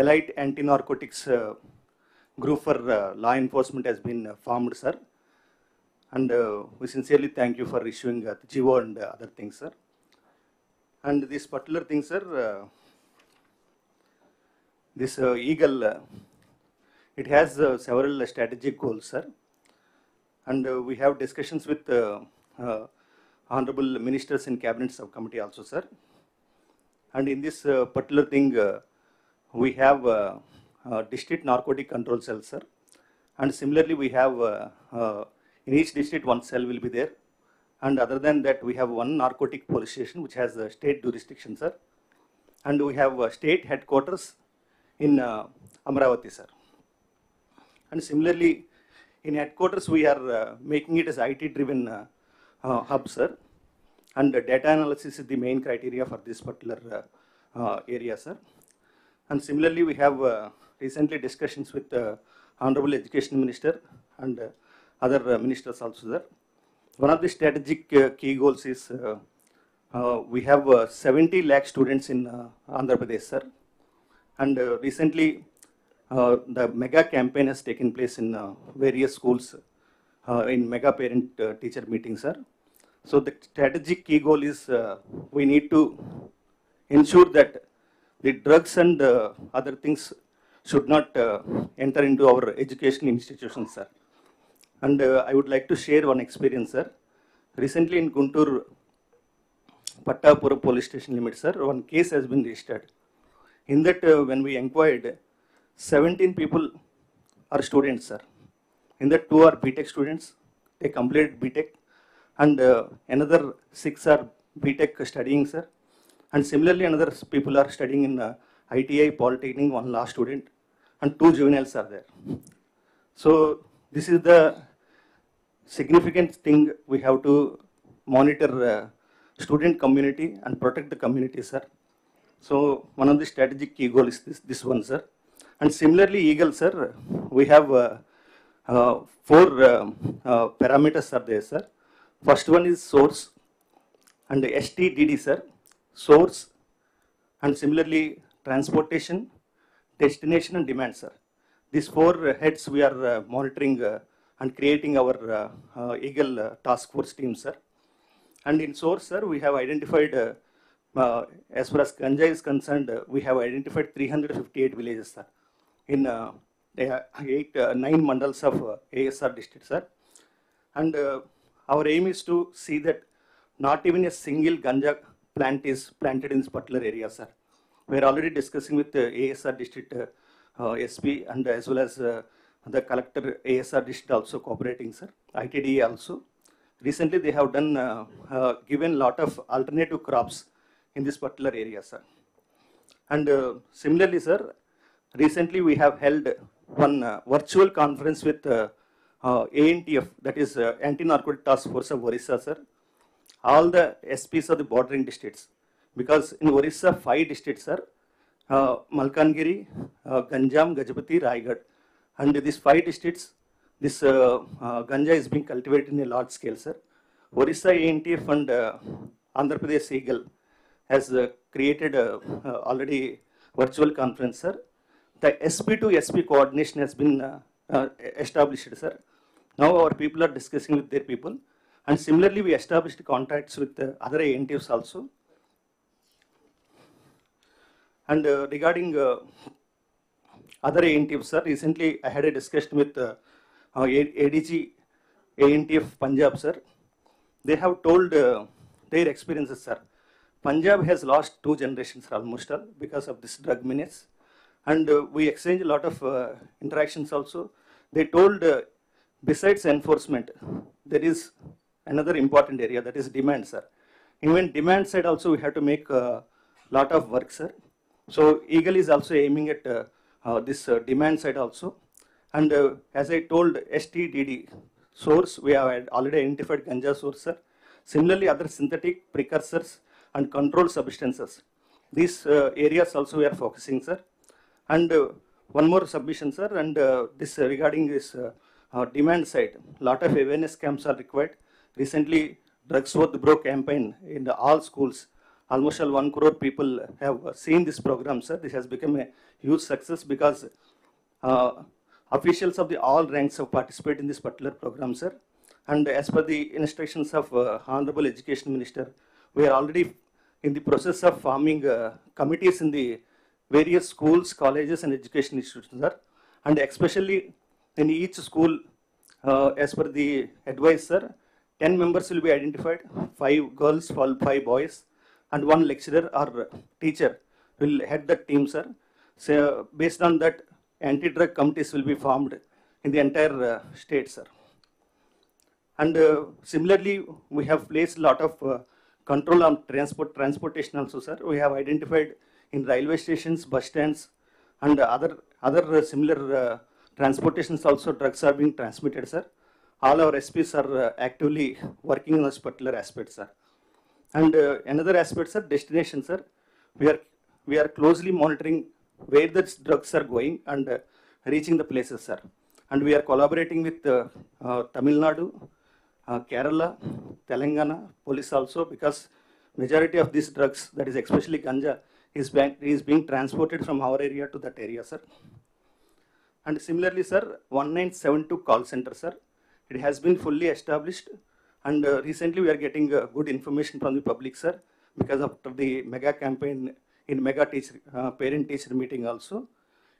Elite Anti-Narcotics Group for Law Enforcement has been formed, sir. And we sincerely thank you for issuing the GO and other things, sir. And this particular thing, sir, this Eagle, it has several strategic goals, sir. And we have discussions with honorable ministers in cabinet subcommittee also, sir. And in this particular thing, we have district narcotic control cell, sir. And similarly, we have in each district one cell will be there. And other than that, we have one narcotic police station which has state jurisdiction, sir. And we have state headquarters in Amravati, sir. And similarly, in headquarters, we are making it as IT-driven hub, sir. And data analysis is the main criteria for this particular area, sir. And similarly, we have recently discussions with Honorable Education Minister and other ministers also, sir. One of the strategic key goals is we have 70 lakh students in Andhra Pradesh, sir. And recently, the mega campaign has taken place in various schools in mega parent teacher meetings, sir. So the strategic key goal is we need to ensure that the drugs and other things should not enter into our education institutions, sir. And I would like to share one experience, sir. Recently in Guntur, Pattapura police station limit, sir, one case has been registered. In that, when we inquired, 17 people are students, sir. In that, 2 are BTech students. They completed BTech. And another 6 are BTech studying, sir. And similarly, another people are studying in ITI, Polytechnic, 1 law student. And 2 juveniles are there. So this is the significant thing we have to monitor student community and protect the community, sir. So one of the strategic key goals is this one, sir. And similarly, Eagle, sir, we have 4 parameters are there, sir. First one is source and STDD, sir. Source and similarly transportation, destination and demand, sir. These 4 heads we are monitoring and creating our Eagle task force team, sir. And in source, sir, we have identified, as far as Ganja is concerned, we have identified 358 villages, sir, in 9 mandals of ASR district, sir. And our aim is to see that not even a single Ganja plant is planted in this particular area, sir. We are already discussing with the ASR district SP and as well as the collector ASR district also cooperating, sir. ITDA also. Recently, they have done given lot of alternative crops in this particular area, sir. And similarly, sir, recently we have held one virtual conference with ANTF, that is Anti-Narcotic Task Force of Orissa, sir. All the SPs of the bordering districts, because in Orissa 5 districts, sir, Malkangiri, Ganjam, Gajapati, Raigad, and these 5 districts, this Ganja is being cultivated in a large scale, sir. Orissa ANTF and Andhra Pradesh Eagle has created already virtual conference, sir. The SP to SP coordination has been established, sir. Now our people are discussing with their people. And similarly, we established contacts with other ANTFs also. And regarding other ANTFs, sir, recently I had a discussion with ADG ANTF Punjab, sir. They have told their experiences, sir. Punjab has lost 2 generations almost all because of this drug menace. And we exchanged a lot of interactions also. They told besides enforcement, there is another important area, that is demand, sir. Even demand side also we have to make a lot of work, sir. So Eagle is also aiming at this demand side also. And as I told STDD source, we have already identified Ganja source, sir. Similarly, other synthetic precursors and controlled substances. These areas also we are focusing, sir. And one more submission, sir, and this regarding this demand side, lot of awareness camps are required. Recently, Drugs Worth Bro campaign in all schools almost all 1 crore people have seen this program, sir. This has become a huge success because officials of the all ranks have participated in this particular program, sir. And as per the instructions of Honorable Education Minister, we are already in the process of forming committees in the various schools, colleges, and education institutions, sir. And especially in each school, as per the advice, sir, 10 members will be identified, 5 girls, 5 boys, and 1 lecturer or teacher will head the team, sir. So based on that, anti-drug committees will be formed in the entire state, sir. And similarly, we have placed a lot of control on transportation also, sir. We have identified in railway stations, bus stands, and other similar transportations also drugs are being transmitted, sir. All our SPs are actively working on this particular aspect, sir. And another aspect, sir, destination, sir. We are closely monitoring where the drugs are going and reaching the places, sir. And we are collaborating with Tamil Nadu, Kerala, Telangana, police also, because majority of these drugs, that is especially ganja, is being transported from our area to that area, sir. And similarly, sir, 1972 call center, sir. It has been fully established, and recently we are getting good information from the public, sir, because after the mega campaign in mega teacher, parent-teacher meeting also.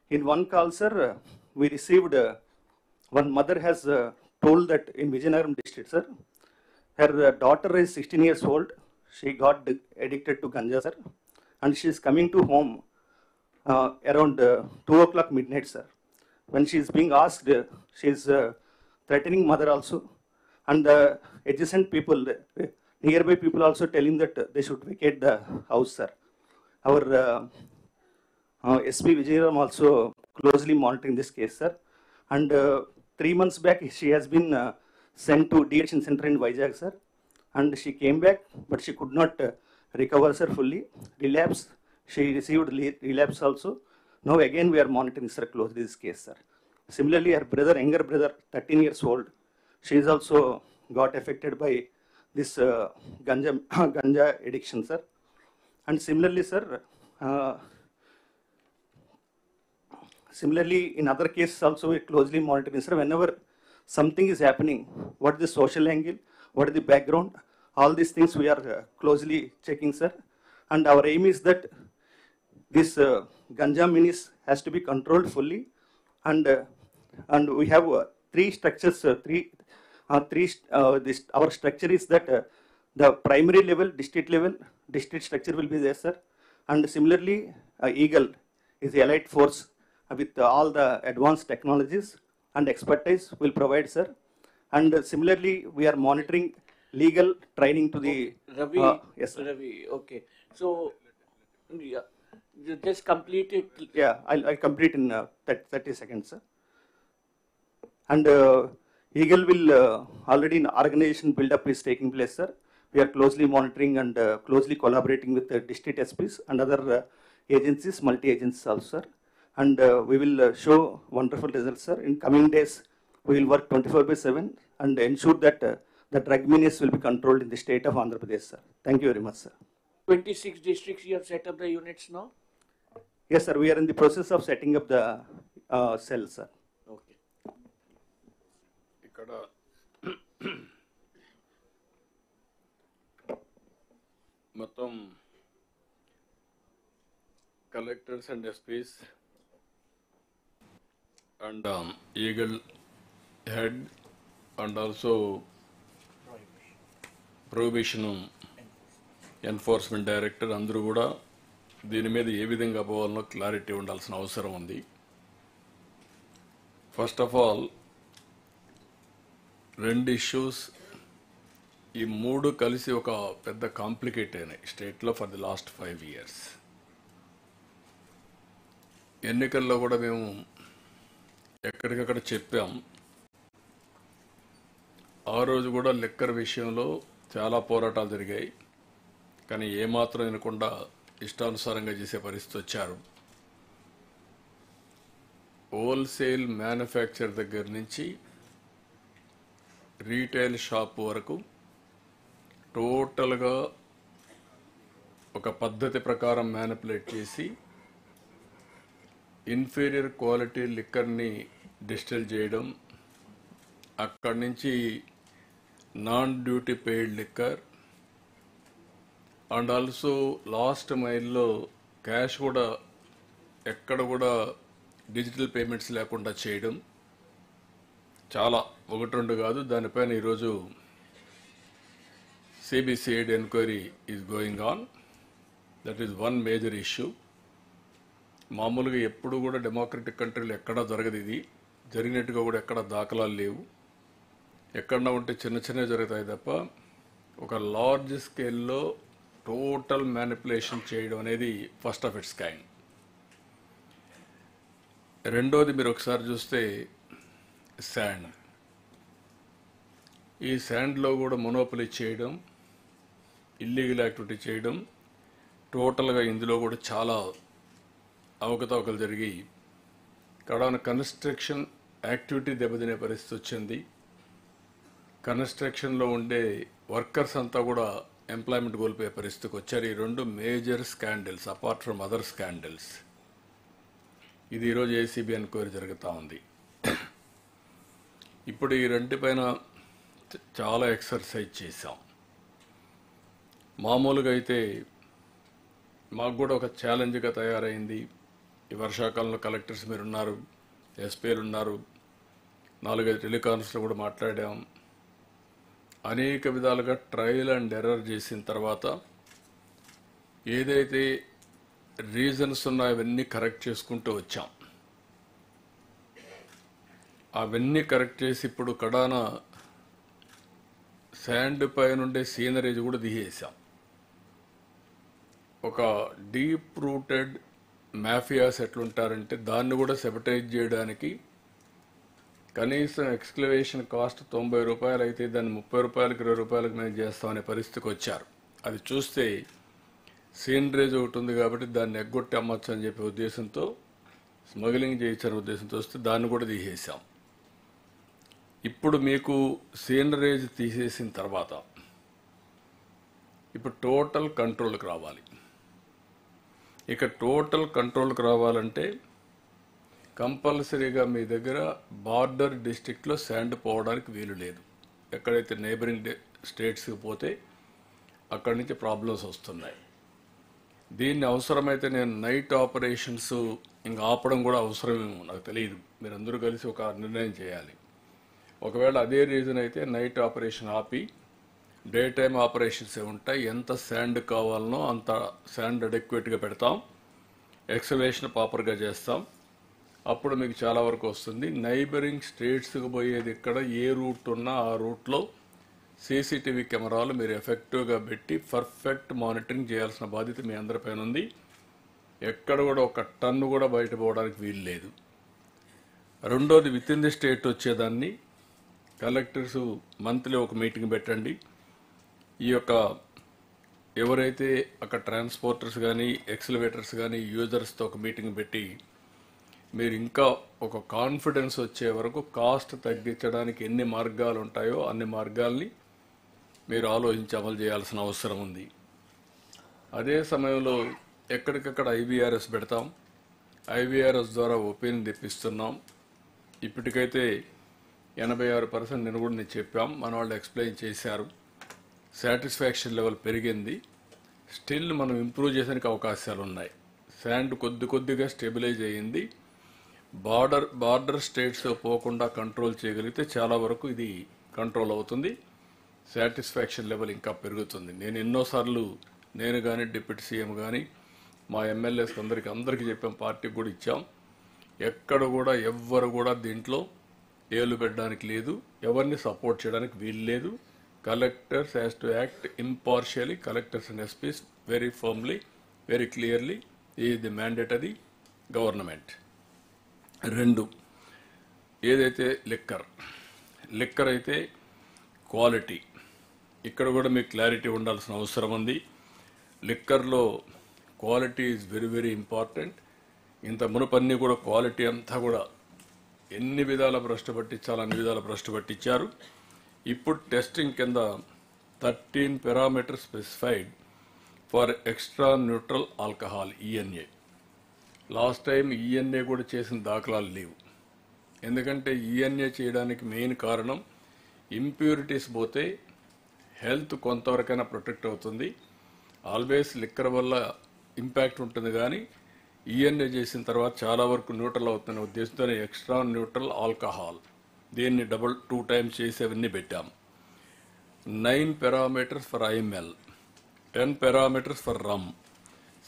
In one call, sir, we received, one mother has told that in Vijayanagaram district, sir, her daughter is 16 years old. She got addicted to ganja, sir, and she is coming to home around 2 o'clock midnight, sir. When she is being asked, she is threatening mother also, and the adjacent people, nearby people also telling that they should vacate the house, sir. Our SP Vijayaram also closely monitoring this case, sir. And 3 months back, she has been sent to de-addiction center in Vizag, sir. And she came back, but she could not recover, sir, fully. Relapse, she received relapse also. Now again we are monitoring, sir, closely this case, sir. Similarly, her brother, younger brother, 13 years old, she is also got affected by this ganja addiction, sir. And similarly, sir, similarly in other cases also we are closely monitoring, sir. Whenever something is happening, what is the social angle, what is the background, all these things we are closely checking, sir. And our aim is that this ganja menace has to be controlled fully, and we have 3 structures. Our structure is that the primary level, district structure will be there, sir. And similarly, Eagle is the allied force with all the advanced technologies and expertise will provide, sir. And similarly, we are monitoring legal training to the Ravi. yes, sir. Ravi. Okay. So, yeah, you just complete it. Yeah, I'll complete in 30 seconds, sir. And Eagle will already an organization build-up is taking place, sir. We are closely monitoring and closely collaborating with the district SPs and other agencies, multi-agencies also, sir. And we will show wonderful results, sir. In coming days, we will work 24/7 and ensure that the drug menace will be controlled in the state of Andhra Pradesh, sir. Thank you very much, sir. 26 districts you have set up the units now? Yes, sir. We are in the process of setting up the cells, sir. Okay. ఇక్కడ మొత్తం collectors and SP's and eagle head and also prohibition enforcement director అందరూ కూడా దీని మీద ఏ విధంగా పోవాలనో clarity ఉండాల్సిన అవసరం ఉంది. ఫస్ట్ ఆఫ్ ఆల్ 2 ఇష్యూస్, ఈ 3 కలిసి ఒక పెద్ద కాంప్లికేట్ అయినాయి స్టేట్లో ఫర్ ది లాస్ట్ 5 years. ఎన్నికల్లో కూడా మేము ఎక్కడికక్కడ చెప్పాం. ఆ రోజు కూడా లిక్కర్ విషయంలో చాలా పోరాటాలు జరిగాయి, కానీ ఏమాత్రం వినకుండా ఇష్టానుసారంగా చేసే పరిస్థితి వచ్చారు. హోల్సేల్ మ్యానుఫ్యాక్చర్ దగ్గర నుంచి రీటైల్ షాప్ వరకు టోటల్గా ఒక పద్ధతి ప్రకారం మ్యానిపులేట్ చేసి ఇన్ఫీరియర్ క్వాలిటీ లిక్కర్ని డిస్టిల్ చేయడం, అక్కడి నుంచి non duty paid liquor and also last మైల్లో క్యాష్ కూడా ఎక్కడ కూడా డిజిటల్ పేమెంట్స్ లేకుండా చేయడం, చాలా ఒకటి రెండు కాదు. దానిపైన ఈరోజు CBCID enquiry is going on. That is one major issue. మామూలుగా ఎప్పుడు కూడా డెమోక్రటిక్ కంట్రీలు ఎక్కడా జరగదు ఇది. జరిగినట్టుగా కూడా ఎక్కడ దాఖలాలు లేవు. ఎక్కడన్నా ఉంటే చిన్న చిన్నవి జరుగుతాయి తప్ప ఒక లార్జ్ స్కేల్లో టోటల్ మ్యానిపులేషన్ చేయడం అనేది ఫస్ట్ ఆఫ్ ఇట్స్ కైండ్. రెండోది మీరు ఒకసారి చూస్తే శాండ్. ఈ శాండ్లో కూడా మొనోపలి చేయడం, ఇల్లీగల్ యాక్టివిటీ చేయడం, టోటల్గా ఇందులో కూడా చాలా అవకతవకలు జరిగి కడాన కన్స్ట్రక్షన్ యాక్టివిటీ దెబ్బతినే పరిస్థితి వచ్చింది. కన్స్ట్రక్షన్లో ఉండే వర్కర్స్ అంతా కూడా ఎంప్లాయ్మెంట్ కోల్పోయే పరిస్థితికి వచ్చారు. ఈ రెండు major scandals apart from other scandals. ఇది ఈరోజు ఏసీబీ ఎంక్వైరీ జరుగుతూ ఉంది. ఇప్పుడు ఈ రెంటిపైన చాలా ఎక్సర్సైజ్ చేశాం. మామూలుగా అయితే మాకు కూడా ఒక ఛాలెంజ్గా తయారైంది. ఈ వర్షాకాలంలో కలెక్టర్స్ మీరు ఉన్నారు, ఎస్పీలు ఉన్నారు, 4-5 టెలికాన్స్లో కూడా మాట్లాడాం. అనేక విధాలుగా ట్రయల్ అండ్ ఎర్రర్ చేసిన తర్వాత ఏదైతే రీజన్స్ ఉన్నాయో అవన్నీ కరెక్ట్ చేసుకుంటూ వచ్చాం. అవన్నీ కరెక్ట్ చేసి ఇప్పుడు కడాన శాండ్ పైన ఉండే సీనరేజ్ కూడా తీసేసాం. ఒక డీప్ రూటెడ్ మాఫియాస్ ఎట్లుంటారంటే దాన్ని కూడా సెబటైజ్ చేయడానికి కనీసం ఎక్స్క్లవేషన్ కాస్ట్ 90 రూపాయలు అయితే దాన్ని 30 రూపాయలకి 20 రూపాయలకి మేము చేస్తామనే పరిస్థితికి వచ్చారు. అది చూస్తే సీనరేజ్ ఒకటి ఉంది కాబట్టి దాన్ని ఎగ్గొట్టి అమ్మచ్చు అని చెప్పే ఉద్దేశంతో, స్మగ్లింగ్ చేయించని ఉద్దేశంతో వస్తే దాన్ని కూడా తీసేసాం. ఇప్పుడు మీకు సీనరేజ్ తీసేసిన తర్వాత ఇప్పుడు టోటల్ కంట్రోల్కి రావాలి. ఇక టోటల్ కంట్రోల్కి రావాలంటే కంపల్సరీగా మీ దగ్గర బార్డర్ డిస్ట్రిక్ట్లో శాండ్ పోవడానికి వీలు లేదు. ఎక్కడైతే నైబరింగ్ స్టేట్స్కి పోతే అక్కడి నుంచి ప్రాబ్లమ్స్ వస్తున్నాయి. దీన్ని అవసరమైతే నేను నైట్ ఆపరేషన్స్ ఇంకా ఆపడం కూడా అవసరమేమో నాకు తెలియదు. మీరందరూ కలిసి ఒక నిర్ణయం చేయాలి. ఒకవేళ అదే రీజన్ అయితే నైట్ ఆపరేషన్ ఆపి డే టైమ్ ఆపరేషన్స్ ఉంటాయి. ఎంత శాండ్ కావాలనో అంత శాండ్ అడెక్వేట్గా పెడతాం, ఎక్స్కవేషన్ ప్రాపర్గా చేస్తాం. అప్పుడు మీకు చాలా వరకు వస్తుంది. నైబరింగ్ స్టేట్స్కి పోయేది ఇక్కడ ఏ రూట్ ఉన్నా ఆ రూట్లో సీసీటీవీ కెమెరాలు మీరు ఎఫెక్టివ్గా పెట్టి పర్ఫెక్ట్ మానిటరింగ్ చేయాల్సిన బాధ్యత మీ అందరిపైన ఉంది. ఎక్కడ కూడా ఒక టన్ను కూడా బయట పోవడానికి వీలు లేదు. రెండోది, విత్ ఇన్ ది స్టేట్ వచ్చేదాన్ని కలెక్టర్స్ మంత్లీ ఒక మీటింగ్ పెట్టండి. ఈ యొక్క ఎవరైతే అక్కడ ట్రాన్స్పోర్టర్స్ కానీ ఎక్స్లవేటర్స్ కానీ యూజర్స్తో ఒక మీటింగ్ పెట్టి మీరు ఇంకా ఒక కాన్ఫిడెన్స్ వచ్చే వరకు కాస్ట్ తగ్గించడానికి ఎన్ని మార్గాలు ఉంటాయో అన్ని మార్గాల్ని మీరు ఆలోచించి అమలు చేయాల్సిన అవసరం ఉంది. అదే సమయంలో ఎక్కడికక్కడ ఐవీఆర్ఎస్ పెడతాం. ఐవీఆర్ఎస్ ద్వారా ఒపీనియన్ తెప్పిస్తున్నాం. ఇప్పటికైతే 86% నేను కూడా చెప్పాం, మన వాళ్ళు ఎక్స్ప్లెయిన్ చేశారు. సాటిస్ఫాక్షన్ లెవెల్ పెరిగింది. స్టిల్ మనం ఇంప్రూవ్ చేసేందుకు అవకాశాలు ఉన్నాయి. శాండ్ కొద్దిగా స్టెబిలైజ్ అయ్యింది. బార్డర్ స్టేట్స్ పోకుండా కంట్రోల్ చేయగలిగితే చాలా వరకు ఇది కంట్రోల్ అవుతుంది. సాటిస్ఫాక్షన్ లెవెల్ ఇంకా పెరుగుతుంది. నేను ఎన్నోసార్లు నేను కానీ డిప్యూటీ సీఎం కానీ మా ఎమ్మెల్యేస్ అందరికీ చెప్పాం, పార్టీకి కూడా ఇచ్చాం. ఎక్కడ కూడా ఎవ్వరు కూడా దీంట్లో ఏలు పెట్టడానికి లేదు, ఎవరిని సపోర్ట్ చేయడానికి వీలు లేదు. Collectors has to act impartially. Collectors and SP's very firmly, very clearly is the mandate అది గవర్నమెంట్. 2, ఏదైతే లిక్కర్ అయితే క్వాలిటీ, ఇక్కడ కూడా మీకు క్లారిటీ ఉండాల్సిన అవసరం ఉంది. లిక్కర్లో quality is very very important. ఇంత మునుపన్నీ కూడా క్వాలిటీ అంతా కూడా ఎన్ని విధాల భ్రష్టు పట్టించాలో అన్ని విధాల భ్రష్టు పట్టించారు. ఇప్పుడు టెస్టింగ్ కింద 13 parameter specified for extra neutral alcohol ENA. Last time ENA కూడా చేసిన దాఖలాలు లేవు. ఎందుకంటే ఈఎన్ఏ చేయడానికి మెయిన్ కారణం ఇంప్యూరిటీస్ పోతే హెల్త్ కొంతవరకైనా ప్రొటెక్ట్ అవుతుంది. ఆల్వేస్ లిక్కర్ వల్ల ఇంపాక్ట్ ఉంటుంది, కానీ ఈఎన్ఏ చేసిన తర్వాత చాలా వరకు న్యూట్రల్ అవుతున్న ఉద్దేశంతోనే ఎక్స్ట్రా న్యూట్రల్ ఆల్కహాల్ దీన్ని 2 టైమ్స్ చేసి అవన్నీ పెట్టాం. 9 parameters for IML, 10 parameters for rum,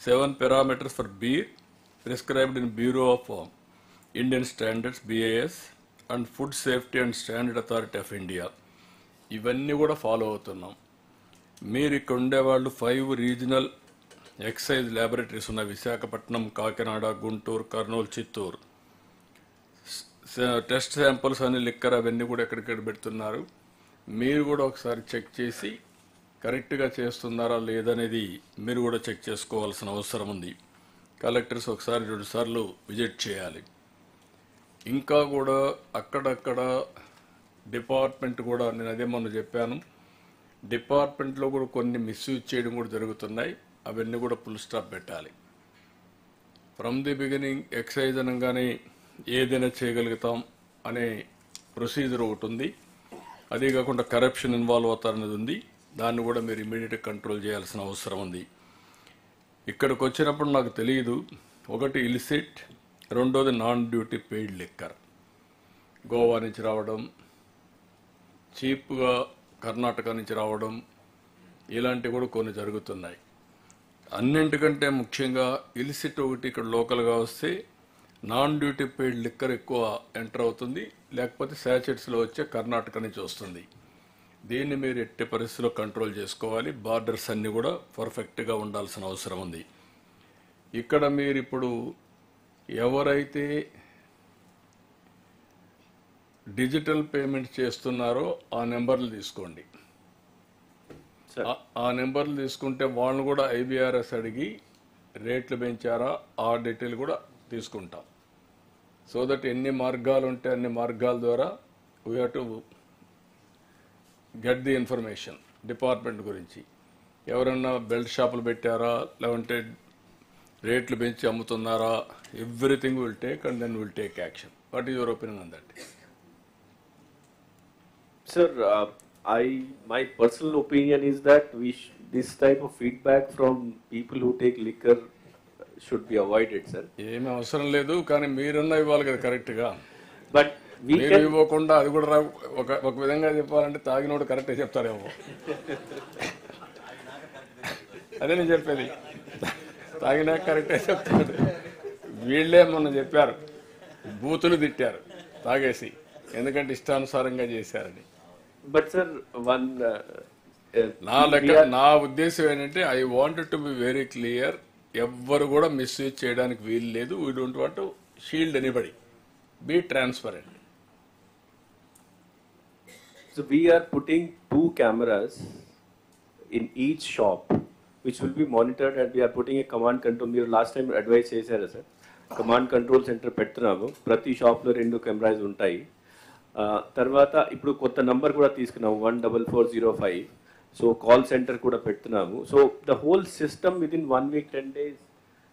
7 parameters for beer prescribed in Bureau of Indian Standards BIS and Food Safety and Standard Authority of India. ఇవన్నీ కూడా ఫాలో అవుతున్నాం. మీరు ఇక్కడ ఉండేవాళ్ళు 5 రీజనల్ ఎక్సైజ్ ల్యాబొరేటరీస్ ఉన్నాయి. విశాఖపట్నం, కాకినాడ, గుంటూరు, కర్నూలు, చిత్తూరు. టెస్ట్ శాంపుల్స్ అని లిక్కర్ అవన్నీ కూడా ఎక్కడిక్కడ పెడుతున్నారు. మీరు కూడా ఒకసారి చెక్ చేసి కరెక్ట్గా చేస్తున్నారా లేదనేది మీరు కూడా చెక్ చేసుకోవాల్సిన అవసరం ఉంది. కలెక్టర్స్ ఒకసారి 2 సార్లు విజిట్ చేయాలి. ఇంకా కూడా అక్కడక్కడ డిపార్ట్మెంట్ కూడా, నేను అదే మొన్న చెప్పాను, డిపార్ట్మెంట్లో కూడా కొన్ని మిస్యూజ్ చేయడం కూడా జరుగుతున్నాయి. అవన్నీ కూడా ఫుల్ స్టాప్ పెట్టాలి. ఫ్రమ్ ది బిగినింగ్ ఎక్సైజ్ అనగానే ఏదైనా చేయగలుగుతాం అనే ప్రొసీజర్ ఒకటి ఉంది. అదే కాకుండా కరప్షన్ ఇన్వాల్వ్ అవుతారనేది ఉంది. దాన్ని కూడా మీరు ఇమీడియట్గా కంట్రోల్ చేయాల్సిన అవసరం ఉంది. ఇక్కడికి వచ్చినప్పుడు నాకు తెలియదు, ఒకటి ఇలిసిట్, రెండోది non duty paid liquor. Goa నుంచి రావడం, చీప్గా కర్ణాటక నుంచి రావడం, ఇలాంటివి కూడా కొన్ని జరుగుతున్నాయి. అన్నింటికంటే ముఖ్యంగా ఇలిసిట్ ఒకటి ఇక్కడ లోకల్గా వస్తే నాన్ డ్యూటీ పెయిడ్ లిక్కర్ ఎక్కువ ఎంటర్ అవుతుంది, లేకపోతే శాచెట్స్లో వచ్చే కర్ణాటక నుంచి వస్తుంది. దీన్ని మీరు ఎట్టి పరిస్థితుల్లో కంట్రోల్ చేసుకోవాలి. బార్డర్స్ అన్నీ కూడా పర్ఫెక్ట్గా ఉండాల్సిన అవసరం ఉంది. ఇక్కడ మీరు ఇప్పుడు ఎవరైతే డిజిటల్ పేమెంట్ చేస్తున్నారో ఆ నెంబర్లు తీసుకోండి. ఆ నెంబర్లు తీసుకుంటే వాళ్ళు కూడా ఐబీఆర్ఎస్ అడిగి రేట్లు పెంచారా ఆ డీటెయిల్ కూడా తీసుకుంటాం. సో దట్ ఎన్ని మార్గాలు ఉంటే అన్ని మార్గాల ద్వారా we have to get the information department గురించి. ఎవరన్నా బెల్ట్ షాపులు పెట్టారా, లేదంటే రేట్లు పెంచి అమ్ముతున్నారా, everything will take and then will take action. What is your opinion on that? Sir, my personal opinion is that this type of feedback from people who take liquor should be avoided, sir. ఏమీ అవసరం లేదు, కానీ మీరన్నా ఇవ్వాలి కదా కరెక్ట్గా. But we మీరు can ఇవ్వకుండా అది కూడా ఒక విధంగా చెప్పాలంటే తాగినోడు కరెక్ట్గా చెప్తారేమో. అదే నేను చెప్పేది, తాగినాక కరెక్ట్గా చెప్తాడు. వీళ్ళే మొన్న చెప్పారు, బూతులు తిట్టారు తాగేసి, ఎందుకంటే ఇష్టానుసారంగా చేశారని. But sir, one నా ఉద్దేశం ఏంటంటే I wanted to be very clear. ఎవ్వరు కూడా మిస్యూజ్ చేయడానికి వీలు లేదు. We don't want to shield anybody. Be transparent. So we are putting 2 cameras in each shop, which will be monitored, and we are putting a command control. మీరు last time advice చేశారు sir, command control centre పెడుతున్నాము. ప్రతి షాప్లో 2 cameras ఉంటాయి. తర్వాత ఇప్పుడు కొత్త number కూడా తీసుకున్నాము, 14405. సో కాల్ సెంటర్ కూడా పెడుతున్నాము. So the whole system with in 1 week 10 days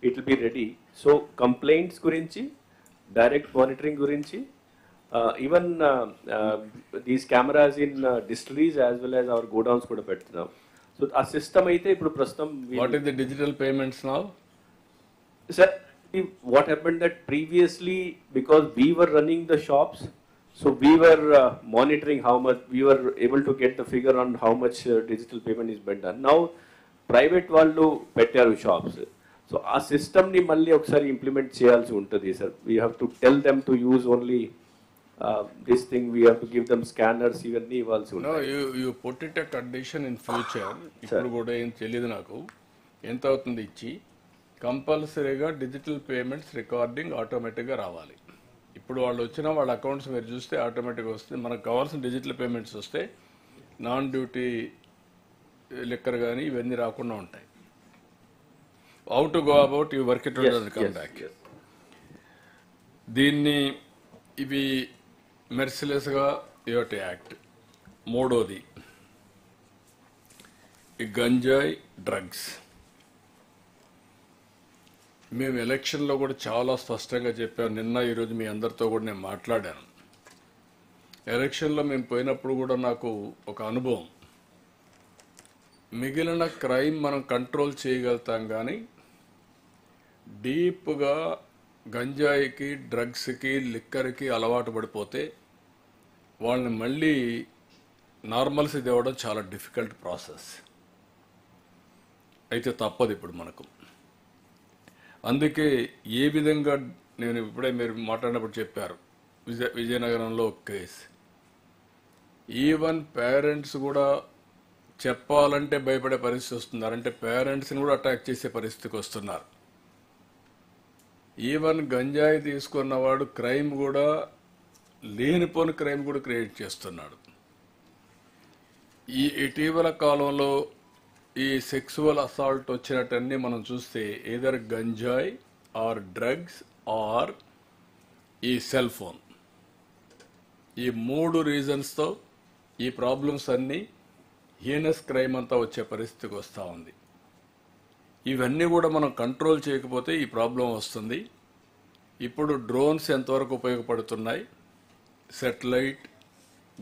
it will be ready. So complaints గురించి, డైరెక్ట్ మానిటరింగ్ గురించి, even these cameras in distilleries as well as our godowns కూడా పెడుతున్నాం. సో ఆ system అయితే ఇప్పుడు ప్రస్తుతం. What is the digital payments now? Sir, what happened that previously, because we were running the shops, so we were monitoring how much, we were able to get the figure on how much digital payment is being done. Now private వాళ్ళు పెట్టారు shops. So ఆ system ని మళ్ళీ ఒకసారి implement చేయాల్సి ఉంటుంది sir. We have to tell them to use only this thing, we have to give them scanners, ఇవన్నీ ఇవ్వాల్సి ఉంటుంది. No, you put it a condition in future. ఇప్పుడు కూడా ఏం తెలియదు నాకు ఎంత అవుతుంది ఇచ్చి, కంపల్సరీగా డిజిటల్ పేమెంట్స్ రికార్డింగ్ ఆటోమేటిక్గా రావాలి. ఇప్పుడు వాళ్ళు వచ్చిన వాళ్ళ అకౌంట్స్ మీరు చూస్తే ఆటోమేటిక్గా వస్తుంది. మనకు కావాల్సిన డిజిటల్ పేమెంట్స్ వస్తే నాన్ డ్యూటీ లిక్కర్ కానీ ఇవన్నీ రాకుండా ఉంటాయి. How to go about you work it come back. దీన్ని ఇవి మెర్సిలెస్గా యూ టు యాక్ట్. మూడోది ఈ గంజాయి డ్రగ్స్. మేము ఎలక్షన్లో కూడా చాలా స్పష్టంగా చెప్పాము. నిన్న ఈరోజు మీ అందరితో కూడా నేను మాట్లాడాను. ఎలక్షన్లో మేము పోయినప్పుడు కూడా నాకు ఒక అనుభవం, మిగిలిన క్రైమ్ మనం కంట్రోల్ చేయగలుగుతాం, కానీ డీప్గా గంజాయికి, డ్రగ్స్కి, లిక్కర్కి అలవాటు పడిపోతే వాళ్ళని మళ్ళీ నార్మల్సీ తేవడం చాలా డిఫికల్ట్ ప్రాసెస్. అయితే తప్పదు ఇప్పుడు మనకు. అందుకే ఏ విధంగా, నేను ఇప్పుడే మీరు మాట్లాడినప్పుడు చెప్పారు, విజయనగరంలో ఒక కేసు, ఈవెన్ పేరెంట్స్ కూడా చెప్పాలంటే భయపడే పరిస్థితి వస్తున్నారు. అంటే పేరెంట్స్ని కూడా అటాక్ చేసే పరిస్థితికి వస్తున్నారు. ఈవెన్ గంజాయి తీసుకున్నవాడు క్రైమ్ కూడా, లేనిపోని క్రైమ్ కూడా క్రియేట్ చేస్తున్నాడు. ఈ ఇటీవల కాలంలో ఈ సెక్సువల్ అసాల్ట్ వచ్చినట్టన్నీ మనం చూస్తే ఏదర్ గంజాయి ఆర్ డ్రగ్స్ ఆర్ ఈ సెల్ ఫోన్, ఈ 3 రీజన్స్తో ఈ ప్రాబ్లమ్స్ అన్నీ హీనస్ క్రైమ్ అంతా వచ్చే పరిస్థితికి వస్తూ ఉంది. ఇవన్నీ కూడా మనం కంట్రోల్ చేయకపోతే ఈ ప్రాబ్లం వస్తుంది. ఇప్పుడు డ్రోన్స్ ఎంతవరకు ఉపయోగపడుతున్నాయి, సెటిలైట్,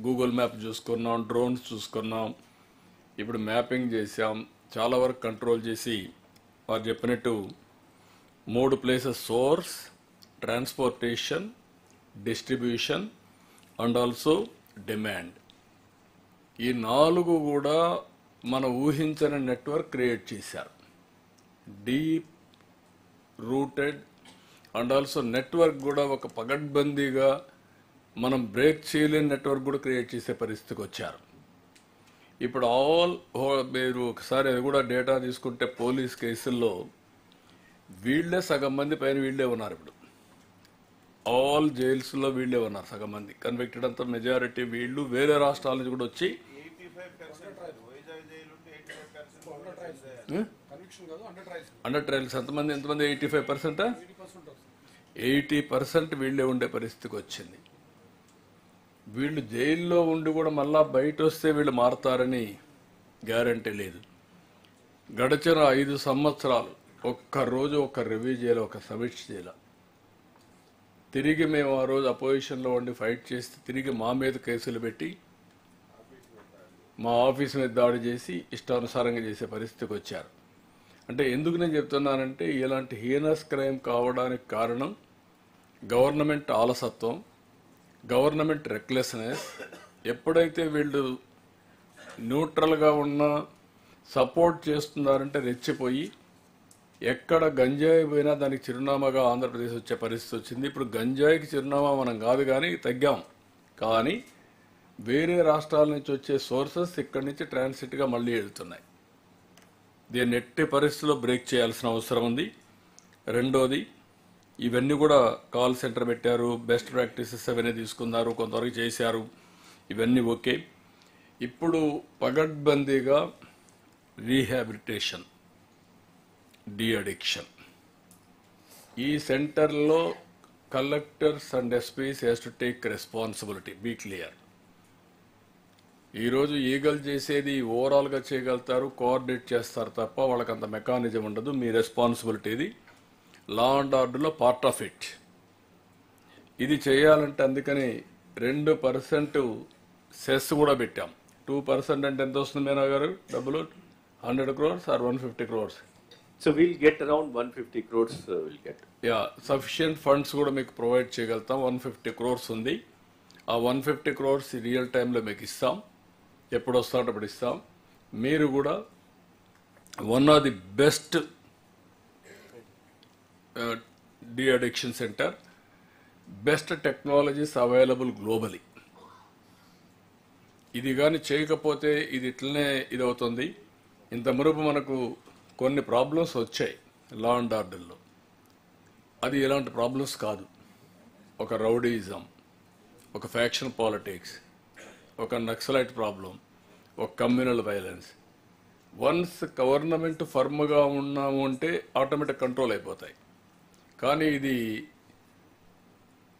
గూగుల్ మ్యాప్ చూసుకున్నాం, డ్రోన్స్ చూసుకున్నాం, ఇప్పుడు మ్యాపింగ్ చేసాం, చాలా వరకు కంట్రోల్ చేసి వారు చెప్పినట్టు 3 places, source, transportation, distribution and also demand, ఈ 4 కూడా మనం ఊహించని నెట్వర్క్ క్రియేట్ చేశారు. Deep rooted and also network కూడా ఒక పగడ్బందీగా మనం బ్రేక్ చేయలేని నెట్వర్క్ కూడా క్రియేట్ చేసే పరిస్థితికి వచ్చారు. ఇప్పుడు మీరు ఒకసారి అది కూడా డేటా తీసుకుంటే పోలీస్ కేసుల్లో వీళ్ళే సగం మంది పైన వీళ్ళే ఉన్నారు. ఇప్పుడు ఆల్ జైల్స్లో వీళ్ళే ఉన్నారు సగం మంది. కన్విక్టెడ్ అంతా మెజారిటీ వీళ్ళు, వేరే రాష్ట్రాల నుంచి కూడా వచ్చి అండర్ ట్రయల్స్ ఎంతమంది 85%? 80% వీళ్ళే ఉండే పరిస్థితికి వచ్చింది. వీళ్ళు జైల్లో ఉండి కూడా మళ్ళా బయట వస్తే వీళ్ళు మారతారని గ్యారంటీ లేదు. గడిచిన 5 సంవత్సరాలు ఒక్కరోజు ఒక రివ్యూ చేయాలి, ఒక సమీక్ష చేయాలి. తిరిగి మేము ఆ రోజు అపోజిషన్లో ఉండి ఫైట్ చేస్తే తిరిగి మా మీద కేసులు పెట్టి మా ఆఫీస్ మీద దాడి చేసి ఇష్టానుసారంగా చేసే పరిస్థితికి వచ్చారు. అంటే ఎందుకు నేను చెప్తున్నానంటే, ఇలాంటి హీనస్ క్రైమ్ కావడానికి కారణం గవర్నమెంట్ ఆలసత్వం, గవర్నమెంట్ రెక్లెస్నెస్. ఎప్పుడైతే వీళ్ళు న్యూట్రల్గా ఉన్న సపోర్ట్ చేస్తున్నారంటే రెచ్చిపోయి ఎక్కడ గంజాయి పోయినా దానికి చిరునామాగా ఆంధ్రప్రదేశ్ వచ్చే పరిస్థితి వచ్చింది. ఇప్పుడు గంజాయికి చిరునామా మనం కాదు కానీ తగ్గాం, కానీ వేరే రాష్ట్రాల నుంచి వచ్చే సోర్సెస్ ఇక్కడి నుంచి ట్రాన్సిట్గా మళ్ళీ వెళ్తున్నాయి. దీన్ని ఎట్టి పరిస్థితుల్లో బ్రేక్ చేయాల్సిన అవసరం ఉంది. రెండోది, ఇవన్నీ కూడా కాల్ సెంటర్ పెట్టారు, బెస్ట్ ప్రాక్టీసెస్ అవన్నీ తీసుకున్నారు, కొంతవరకు చేశారు, ఇవన్నీ ఓకే. ఇప్పుడు పగడ్బందీగా రీహాబిలిటేషన్, డీ అడిక్షన్, ఈ సెంటర్లో collectors and SPs has to take responsibility, be clear. ఈరోజు ఈగల్ చేసేది ఓవరాల్గా చేయగలుగుతారు, కోఆర్డినేట్ చేస్తారు తప్ప వాళ్ళకి అంత మెకానిజం ఉండదు. మీ రెస్పాన్సిబిలిటీ ఇది, లా అండ్ ఆర్డర్లో పార్ట్ ఆఫ్ ఇట్. ఇది చేయాలంటే అందుకని 2% సెస్ కూడా పెట్టాం. 2% అంటే ఎంత వస్తుంది మేనా గారు డబ్బులు? 100 crores or 150 crores? So we'll get around 150 crores. We'll get. Yeah, sufficient funds కూడా మీకు ప్రొవైడ్ చేయగలుగుతాం. 150 crores ఉంది. ఆ 150 crores రియల్ టైంలో మీకు ఇస్తాం. ఎప్పుడు వస్తాడో అప్పుడు ఇస్తాం. మీరు కూడా one of the best de addiction centre, best technologies available globally. ఇది కానీ చేయకపోతే ఇది ఇట్లనే ఇది అవుతుంది. ఇంత మునుపు మనకు కొన్ని ప్రాబ్లమ్స్ వచ్చాయి లా అండ్ ఆర్డర్లో, అది ఇలాంటి ప్రాబ్లమ్స్ కాదు. ఒక రౌడీయిజం, ఒక ఫ్యాక్షన్ పాలిటిక్స్, ఒక నక్సలైట్ ప్రాబ్లం, ఒక కమ్యూనల్ వైలెన్స్. వన్స్ గవర్నమెంట్ ఫర్మ్గా ఉన్నాము అంటే ఆటోమేటిక్ కంట్రోల్ అయిపోతాయి. కానీ ఇది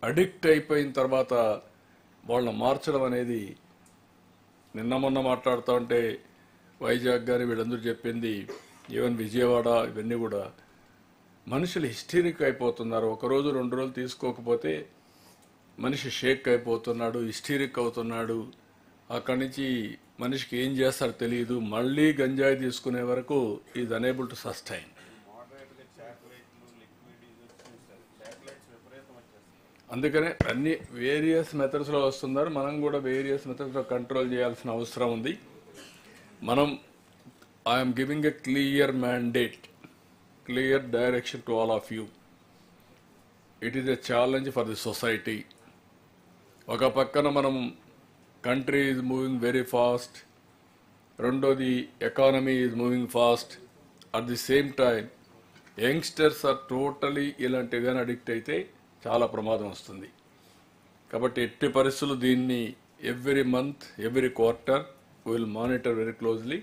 అడిక్ట్ అయిపోయిన తర్వాత వాళ్ళని మార్చడం అనేది, నిన్న మొన్న మాట్లాడుతూ ఉంటే వైజాగ్ కానీ వీళ్ళందరూ చెప్పింది, ఈవెన్ విజయవాడ, ఇవన్నీ కూడా మనుషులు హిస్టరిక్ అయిపోతున్నారు. ఒకరోజు 2 రోజులు తీసుకోకపోతే మనిషి షేక్ అయిపోతున్నాడు, హిస్టరిక్ అవుతున్నాడు. అక్కడి నుంచి మనిషికి ఏం చేస్తారో తెలియదు. మళ్ళీ గంజాయి తీసుకునే వరకు ఈజ్ అనేబుల్ టు సస్టైన్. అందుకనే అన్ని వేరియస్ మెథడ్స్లో వస్తున్నారు. మనం కూడా వేరియస్ మెథడ్స్లో కంట్రోల్ చేయాల్సిన అవసరం ఉంది. మనం I'm giving a clear mandate, clear direction to all of you. It is a challenge for the society. ఒక పక్కన మనం country is moving very fast, రెండోది economy is moving fast. At the same time youngsters are totally ఇలాంటివి కానీ addict అయితే చాలా ప్రమాదం వస్తుంది. కాబట్టి ఎట్టి పరిస్థితులు దీన్ని every month, every quarter will monitor very closely.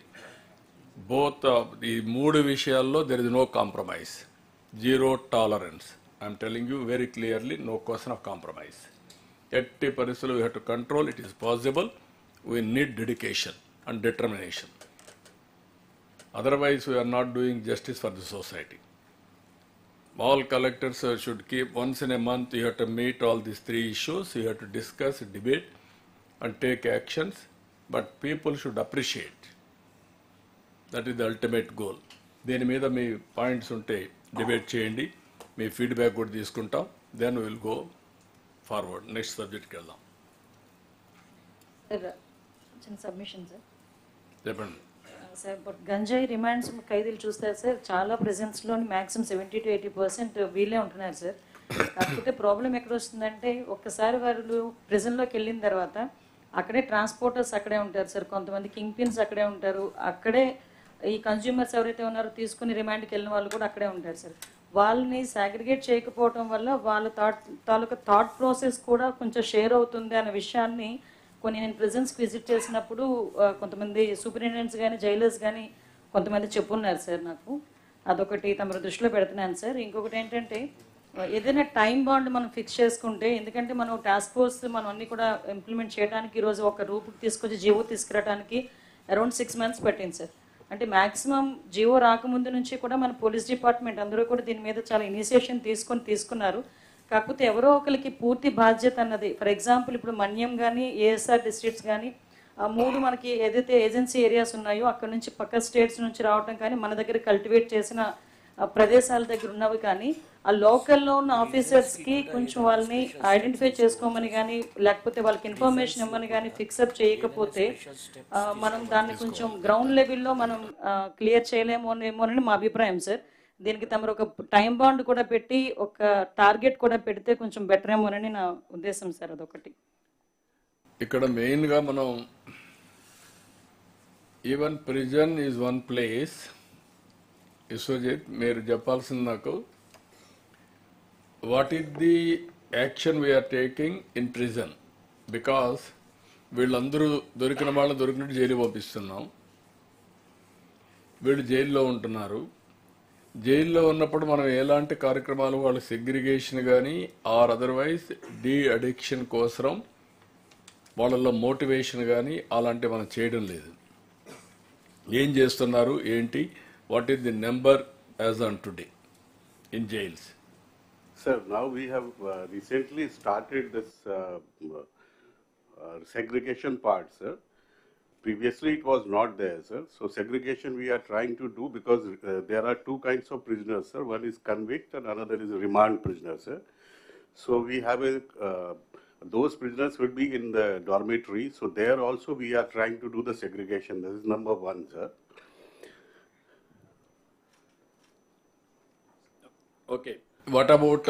Both ఈ 3 విషయాల్లో there is no compromise, zero tolerance. I'm telling you very clearly, no question of compromise. ఎట్టి పరిస్థితులు we have to control. It is possible. We need dedication and determination. Otherwise, we are not doing justice for the society. All collectors should keep once in a month, you have to meet all these 3 issues, you have to discuss, debate and take actions, but people should appreciate. That is the ultimate goal. Deni meeda mee points unte debate cheyandi, mee feedback kuda తీసుకుంటాం, then we will go forward. Next subject ki veldam. Sir, చిన్న submission sir. చెప్పండి sir, but గంజాయి remands ఖైదీలు చూస్తారు sir, చాలా ప్రెజెన్స్లోని maximum 70 to 80% వీళ్ళే ఉంటున్నారు sir. కాకపోతే ప్రాబ్లం ఎక్కడ వస్తుందంటే, ఒక్కసారి వాళ్ళు ప్రిజన్లోకి వెళ్ళిన తర్వాత అక్కడే ట్రాన్స్పోర్టర్స్ అక్కడే ఉంటారు సార్, కొంతమంది కింగ్ పిన్స్ అక్కడే ఉంటారు, అక్కడే ఈ కన్జ్యూమర్స్ ఎవరైతే ఉన్నారో తీసుకుని రిమాండ్కి వెళ్ళిన వాళ్ళు కూడా అక్కడే ఉంటారు సార్. వాళ్ళని సాగ్రిగేట్ చేయకపోవడం వల్ల వాళ్ళ తాలూకా థాట్ ప్రాసెస్ కూడా కొంచెం షేర్ అవుతుంది అనే విషయాన్ని కొన్ని నేను ప్రిజన్స్కి విజిట్ చేసినప్పుడు కొంతమంది సూపరింటెండెంట్స్ కానీ జైలర్స్ కానీ కొంతమంది చెప్పున్నారు సార్. నాకు అదొకటి తమ దృష్టిలో పెడుతున్నాను సార్. ఇంకొకటి ఏంటంటే, ఏదైనా టైం బాండ్ మనం ఫిక్స్ చేసుకుంటే, ఎందుకంటే మనం టాస్క్ ఫోర్స్ మనం అన్నీ కూడా ఇంప్లిమెంట్ చేయడానికి ఈరోజు ఒక రూపుకి తీసుకొచ్చి జీవో తీసుకురావడానికి అరౌండ్ 6 months పట్టింది సార్. అంటే మ్యాక్సిమం జీవో రాకముందు నుంచి కూడా మన పోలీస్ డిపార్ట్మెంట్ అందరూ కూడా దీని మీద చాలా ఇనిషియేషన్ తీసుకున్నారు. కాకపోతే ఎవరో ఒకరికి పూర్తి బాధ్యత అన్నది, ఫర్ ఎగ్జాంపుల్ ఇప్పుడు మన్యం కానీ ఏఎస్ఆర్ డిస్ట్రిక్ట్స్ కానీ 3 మనకి ఏదైతే ఏజెన్సీ ఏరియాస్ ఉన్నాయో అక్కడ నుంచి పక్క స్టేట్స్ నుంచి రావడం కానీ, మన దగ్గర కల్టివేట్ చేసిన ప్రదేశాల దగ్గర ఉన్నవి కానీ, ఆ లోకల్లో ఉన్న ఆఫీసర్స్కి కొంచెం వాళ్ళని ఐడెంటిఫై చేసుకోమని కానీ, లేకపోతే వాళ్ళకి ఇన్ఫర్మేషన్ ఇవ్వమని కానీ ఫిక్సప్ చేయకపోతే మనం దాన్ని కొంచెం గ్రౌండ్ లెవెల్లో మనం క్లియర్ చేయలేమోనేమోనని మా అభిప్రాయం సార్. దీనికి తమరు ఒక టైం బాండ్ కూడా పెట్టి ఒక టార్గెట్ కూడా పెడితే కొంచెం బెటర్ ఏమోనని నా ఉద్దేశం సార్. అదొకటి. ఇక్కడ మెయిన్గా మనం even prison is one place. Vishwajit, మీరు చెప్పాల్సింది నాకు, what is the action we are taking in prison? Because వీళ్ళందరూ దొరికిన వాళ్ళు దొరికినట్టు జైలు పంపిస్తున్నాం. వీళ్ళు జైల్లో ఉంటున్నారు. జైల్లో ఉన్నప్పుడు మనం ఎలాంటి కార్యక్రమాలు, వాళ్ళ సెగ్రిగేషన్ కానీ ఆర్ అదర్వైజ్ డీ అడిక్షన్ కోసం వాళ్ళల్లో మోటివేషన్ కానీ అలాంటివి మనం చేయడం లేదు. ఏం చేస్తున్నారు ఏంటి? What is the number as on today in jails? Sir, now we have recently started this segregation part, sir. Previously it was not there, sir. So segregation we are trying to do because there are 2 kinds of prisoners, sir. One is convict and another is remand prisoner, sir. So we have those prisoners will be in the dormitory. So there also we are trying to do the segregation. This is number 1, sir. Okay. What about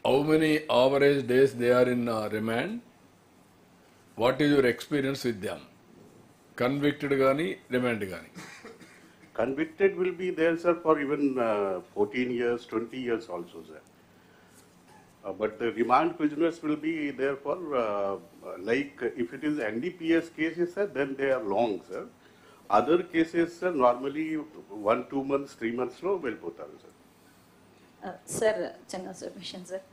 how many average days they are in remand? What is your experience with them? Convicted gaani, remand gaani? Convicted will be there, sir, for even 14 years, 20 years also, sir. But the remand prisoners will be there for, like, if it is NDPS cases, sir, then they are long, sir. Other cases, sir, normally 1, 2 months, 3 months, no, వెళ్ళిపోతారు, sir. Sir, చిన్న submission sir.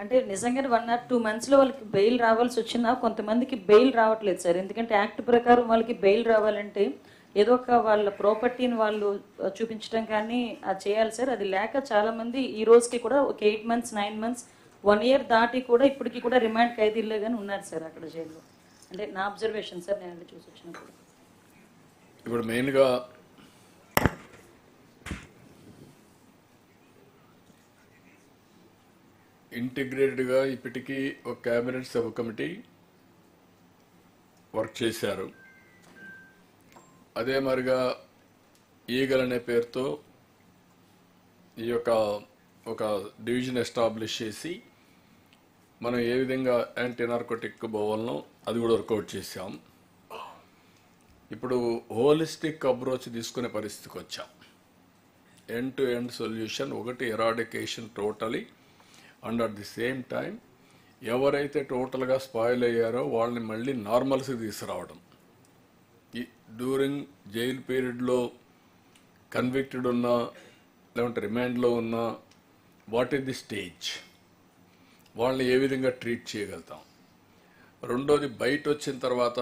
అంటే నిజంగా 1 or 2 monthsలో వాళ్ళకి bail రావాల్సి వచ్చినా కొంతమందికి bail రావట్లేదు sir. ఎందుకంటే యాక్ట్ ప్రకారం వాళ్ళకి బెయిల్ రావాలంటే ఏదో ఒక వాళ్ళ ప్రాపర్టీని వాళ్ళు చూపించడం కానీ అది చేయాలి సార్. అది లేక చాలామంది ఈ రోజుకి కూడా ఒక 8 months 9 months 1 year దాటి కూడా ఇప్పటికీ కూడా రిమాండ్ ఖైదీల్లో కానీ ఉన్నారు సార్ అక్కడ జైల్లో. అంటే నా అబ్జర్వేషన్ సార్, నేను చూసి వచ్చినప్పుడు. ఇప్పుడు మెయిన్గా ఇంటిగ్రేటెడ్గా ఇప్పటికీ ఒక క్యాబినెట్ సబ్ కమిటీ వర్క్ చేశారు. అదే మరిగా ఈగల్ అనే పేరుతో ఈ యొక్క ఒక డివిజన్ ఎస్టాబ్లిష్ చేసి మనం ఏ విధంగా యాంటీ నార్కోటిక్ పోవాలనో అది కూడా వర్కౌట్ చేశాం. ఇప్పుడు హోలిస్టిక్ అప్రోచ్ తీసుకునే పరిస్థితికి వచ్చాం. ఎండ్ టు ఎండ్ సొల్యూషన్, ఒకటి eradication totally, and at the same time ఎవరైతే టోటల్గా స్పాయిల్ అయ్యారో వాళ్ళని మళ్ళీ నార్మల్స్కి తీసుకురావడం. డ్యూరింగ్ జైలు పీరియడ్లో కన్విక్టెడ్ ఉన్నా లేదంటే రిమాండ్లో ఉన్నా వాట్ ఈస్ ది స్టేజ్, వాళ్ళని ఏ విధంగా ట్రీట్ చేయగలుగుతాం. రెండోది బయట వచ్చిన తర్వాత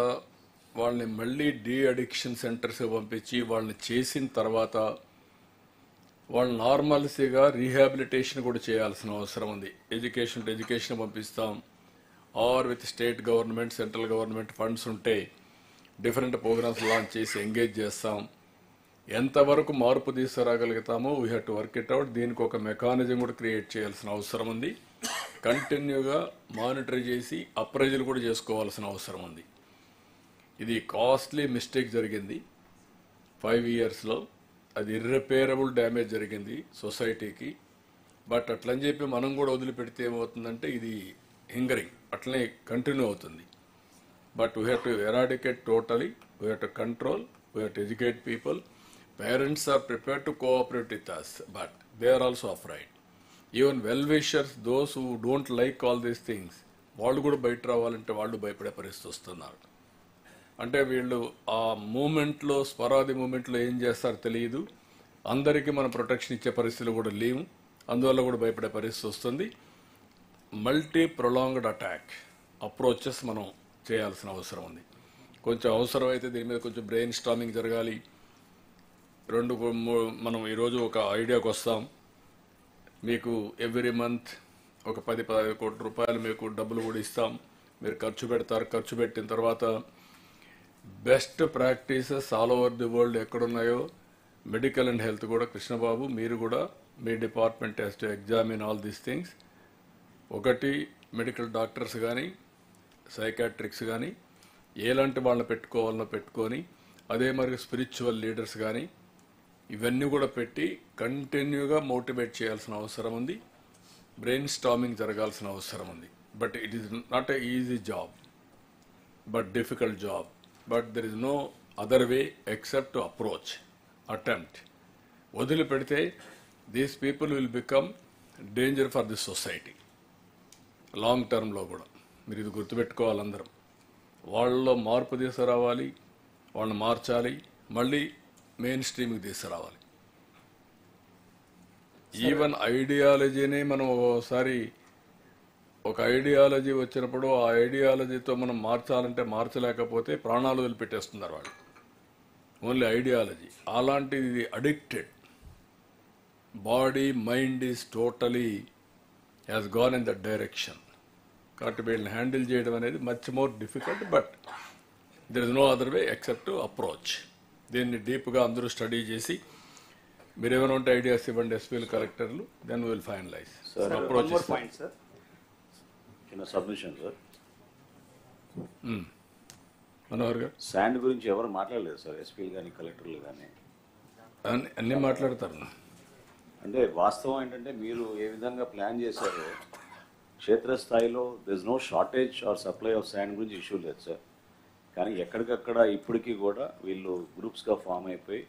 వాళ్ళని మళ్ళీ డీ అడిక్షన్ సెంటర్స్కి పంపించి వాళ్ళని చేసిన తర్వాత వాళ్ళు నార్మల్సీగా రీహాబిలిటేషన్ కూడా చేయాల్సిన అవసరం ఉంది. ఎడ్యుకేషన్ పంపిస్తాం, or with state government central government funds ఉంటే డిఫరెంట్ ప్రోగ్రామ్స్ లాంచ్ చేసి ఎంగేజ్ చేస్తాం. ఎంతవరకు మార్పు తీసుకురాగలుగుతామో we have to work it out. దీనికి ఒక మెకానిజం కూడా క్రియేట్ చేయాల్సిన అవసరం ఉంది. కంటిన్యూగా మానిటర్ చేసి అప్రైజల్ కూడా చేసుకోవాల్సిన అవసరం ఉంది. ఇది కాస్ట్లీ మిస్టేక్ జరిగింది 5 yearsలో. అది ఇర్రిపేరబుల్ డ్యామేజ్ జరిగింది సొసైటీకి. బట్ అట్లని చెప్పి మనం కూడా వదిలిపెడితే ఏమవుతుందంటే ఇది హింగరింగ్ అట్లనే కంటిన్యూ అవుతుంది. But we have to eradicate totally, we have to control, we have to educate people. Parents are prepared to cooperate with us, but they are also afraid. Even well wishers, those who don't like all these things, వాళ్ళు కూడా బయట రావాలంటే వాళ్ళు భయపడే పరిస్థితి వస్తున్నారు. అంటే వీళ్ళు ఆ మూమెంట్లో, స్వరాది మూమెంట్లో ఏం చేస్తారో తెలియదు. అందరికీ మనం ప్రొటెక్షన్ ఇచ్చే పరిస్థితులు కూడా లేవు, అందువల్ల కూడా భయపడే పరిస్థితి వస్తుంది. మల్టీ ప్రొలాంగ్డ్ అటాక్ అప్రోచెస్ మనం చేయాల్సిన అవసరం ఉంది. కొంచెం అవసరమైతే దీని మీద కొంచెం బ్రెయిన్ స్టార్మింగ్ జరగాలి. మనం ఈరోజు ఒక ఐడియాకి వస్తాం. మీకు ఎవ్రీ మంత్ ఒక 10-15 కోట్ల రూపాయలు మీకు డబ్బులు కూడా ఇస్తాం, మీరు ఖర్చు పెడతారు. ఖర్చు పెట్టిన తర్వాత best practices all over the world ఎక్కడున్నాయో మెడికల్ అండ్ హెల్త్ కూడా కృష్ణబాబు మీరు కూడా మీ department has to examine all these things. ఒకటి మెడికల్ డాక్టర్స్ కానీ సైకాట్రిక్స్ కానీ ఎలాంటి వాళ్ళని పెట్టుకోవాలనో పెట్టుకొని, అదే మరి స్పిరిచువల్ లీడర్స్ కానీ ఇవన్నీ కూడా పెట్టి కంటిన్యూగా మోటివేట్ చేయాల్సిన అవసరం ఉంది. బ్రెయిన్ స్టార్మింగ్ జరగాల్సిన అవసరం ఉంది. But it is not a easy job, but difficult job. But there is no other way except to approach, attempt. వదిలిపెడితే these people will become danger for this society long టర్మ్లో కూడా. మీరు ఇది గుర్తుపెట్టుకోవాలి అందరం. వాళ్ళలో మార్పు తీసుకురావాలి, వాళ్ళని మార్చాలి, మళ్ళీ మెయిన్ స్ట్రీమ్కి తీసుకురావాలి. ఈవెన్ ఐడియాలజీని మనం ఒకసారి ఒక ఐడియాలజీ వచ్చినప్పుడు ఆ ఐడియాలజీతో మనం మార్చాలంటే మార్చలేకపోతే ప్రాణాలు వదిలిపెట్టేస్తున్నారు వాళ్ళు. ఓన్లీ ఐడియాలజీ అలాంటిది, ఇది addicted. Body mind is totally has gone in that direction. కాబట్టి వీళ్ళని హ్యాండిల్ చేయడం అనేది much more difficult. But there is no other way except to approach. దీన్ని డీప్గా అందరూ స్టడీ చేసి మీరు ఏమైనా ఉంటే ఐడియాస్ ఇవ్వండి ఎస్పీలు, కలెక్టర్లు, then will finalize approach. Point sir, చిన్న submission sir. Manohar garu, sand గురించి ఎవరు మాట్లాడలేదు సార్, ఎస్పీలు కానీ కలెక్టర్లు కానీ. అన్నీ మాట్లాడతారు. అంటే వాస్తవం ఏంటంటే మీరు ఏ విధంగా ప్లాన్ చేశారో క్షేత్రస్థాయిలో this no shortage or supply of sand గురించి ఇష్యూ లేదు సార్. కానీ ఎక్కడికక్కడ ఇప్పటికీ కూడా వీళ్ళు గ్రూప్స్గా ఫామ్ అయిపోయి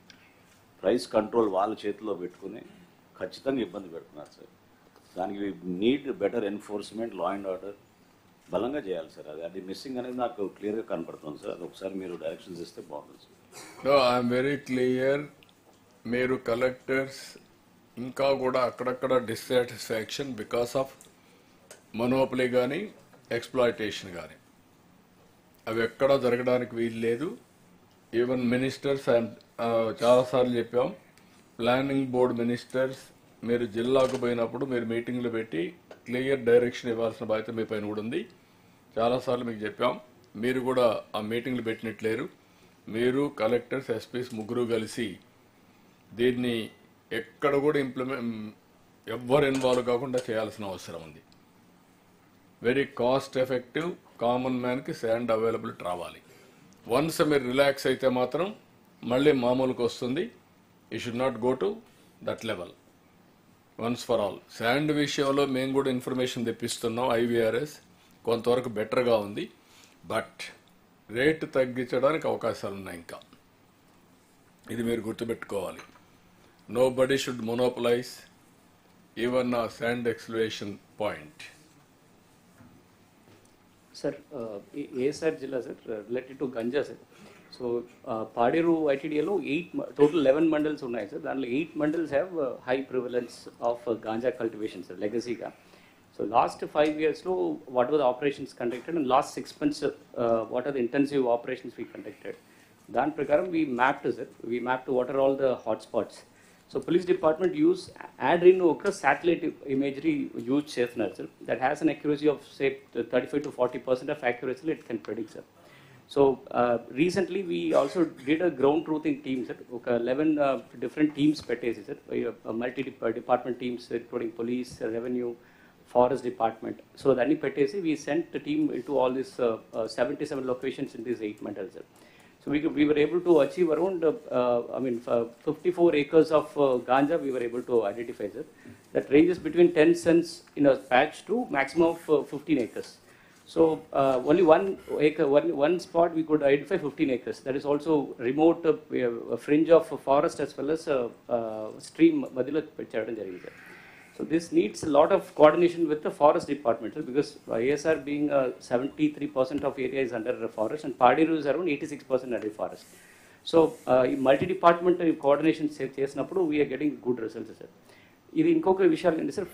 ప్రైస్ కంట్రోల్ వాళ్ళ చేతిలో పెట్టుకుని ఖచ్చితంగా ఇబ్బంది పెడుతున్నారు సార్. దానికి need better enforcement, law and order బలంగా చేయాలి సార్. అది మిస్సింగ్ అనేది నాకు క్లియర్గా కనపడుతుంది సార్. అది ఒకసారి మీరు డైరెక్షన్స్ ఇస్తే బాగుంటుంది సార్. I'm very clear. మీరు కలెక్టర్స్ ఇంకా కూడా అక్కడక్కడ డిస్సాటిస్ఫాక్షన్ బికాస్ ఆఫ్ మనోపలి కానీ ఎక్స్ప్లాయిటేషన్ కానీ, అవి ఎక్కడా జరగడానికి వీలు లేదు. ఈవెన్ మినిస్టర్స్ చాలాసార్లు చెప్పాం, ప్లానింగ్ బోర్డ్ మినిస్టర్స్ మీరు జిల్లాకు పోయినప్పుడు మీరు మీటింగ్లు పెట్టి క్లియర్ డైరెక్షన్ ఇవ్వాల్సిన బాధ్యత మీ పైన కూడా ఉంది. చాలాసార్లు మీకు చెప్పాం, మీరు కూడా ఆ మీటింగ్లు పెట్టినట్లేరు. మీరు కలెక్టర్స్, ఎస్పీస్ ముగ్గురు కలిసి దీన్ని ఎక్కడ కూడా ఎవ్వరు ఇన్వాల్వ్ కాకుండా చేయాల్సిన అవసరం ఉంది. వెరీ కాస్ట్ ఎఫెక్టివ్, కామన్ మ్యాన్కి శాండ్ అవైలబిలిటీ రావాలి. వన్స్ మీరు రిలాక్స్ అయితే మాత్రం మళ్ళీ మామూలుకి వస్తుంది. You should not go to that level once for all. Sand విషయంలో మేము కూడా ఇన్ఫర్మేషన్ తెప్పిస్తున్నాం. ఐవీఆర్ఎస్ కొంతవరకు బెటర్గా ఉంది, బట్ రేటు తగ్గించడానికి అవకాశాలు ఉన్నాయి ఇంకా. ఇది మీరు గుర్తుపెట్టుకోవాలి. Nobody should monopolise even ఆ sand exploration point. Sir ASR జిల్లా sir related to ganja sir. So Paderu ఐటీడీఏలో టోటల్ 11 మండల్స్ ఉన్నాయి సార్. దాంట్లో 8 mandals have high prevalence of ganja cultivation sir, లెగసీగా. సో లాస్ట్ 5 yearsలో what are the operations conducted and last 6 months what are the intensive operations we conducted. దాని ప్రకారం we mapped what are all the hot spots. So police department use యాడ్రిన్ ఒక satellite imagery use చేస్తున్నారు sir. That has an accuracy of say 35 to 40% of accuracy it can predict sir. So recently we also did a ground truthing team sir. ఒక 11 different teams పెట్టేసి sir, multi department teams including police, revenue, forest department. So దాన్ని పెట్టేసి we sent team in to all this 77 locations in these 8 mandals sir. So we were able to achieve around 54 acres of ganja we were able to identify, sir. That ranges between 10 cents in a patch to maximum of 15 acres. So only one spot we could identify 15 acres. That is also remote fringe of forest as well as stream madhilo petchadam jarigindi, sir. So this needs a lot of coordination with the forest department, sir, because ASR being 73% of area is under the forest and Paderu is around 86% under forest. So multi-department coordination చేసినప్పుడు we are getting good results, sir. ఇది ఇంకొక విషయాలు ఏంటి sir,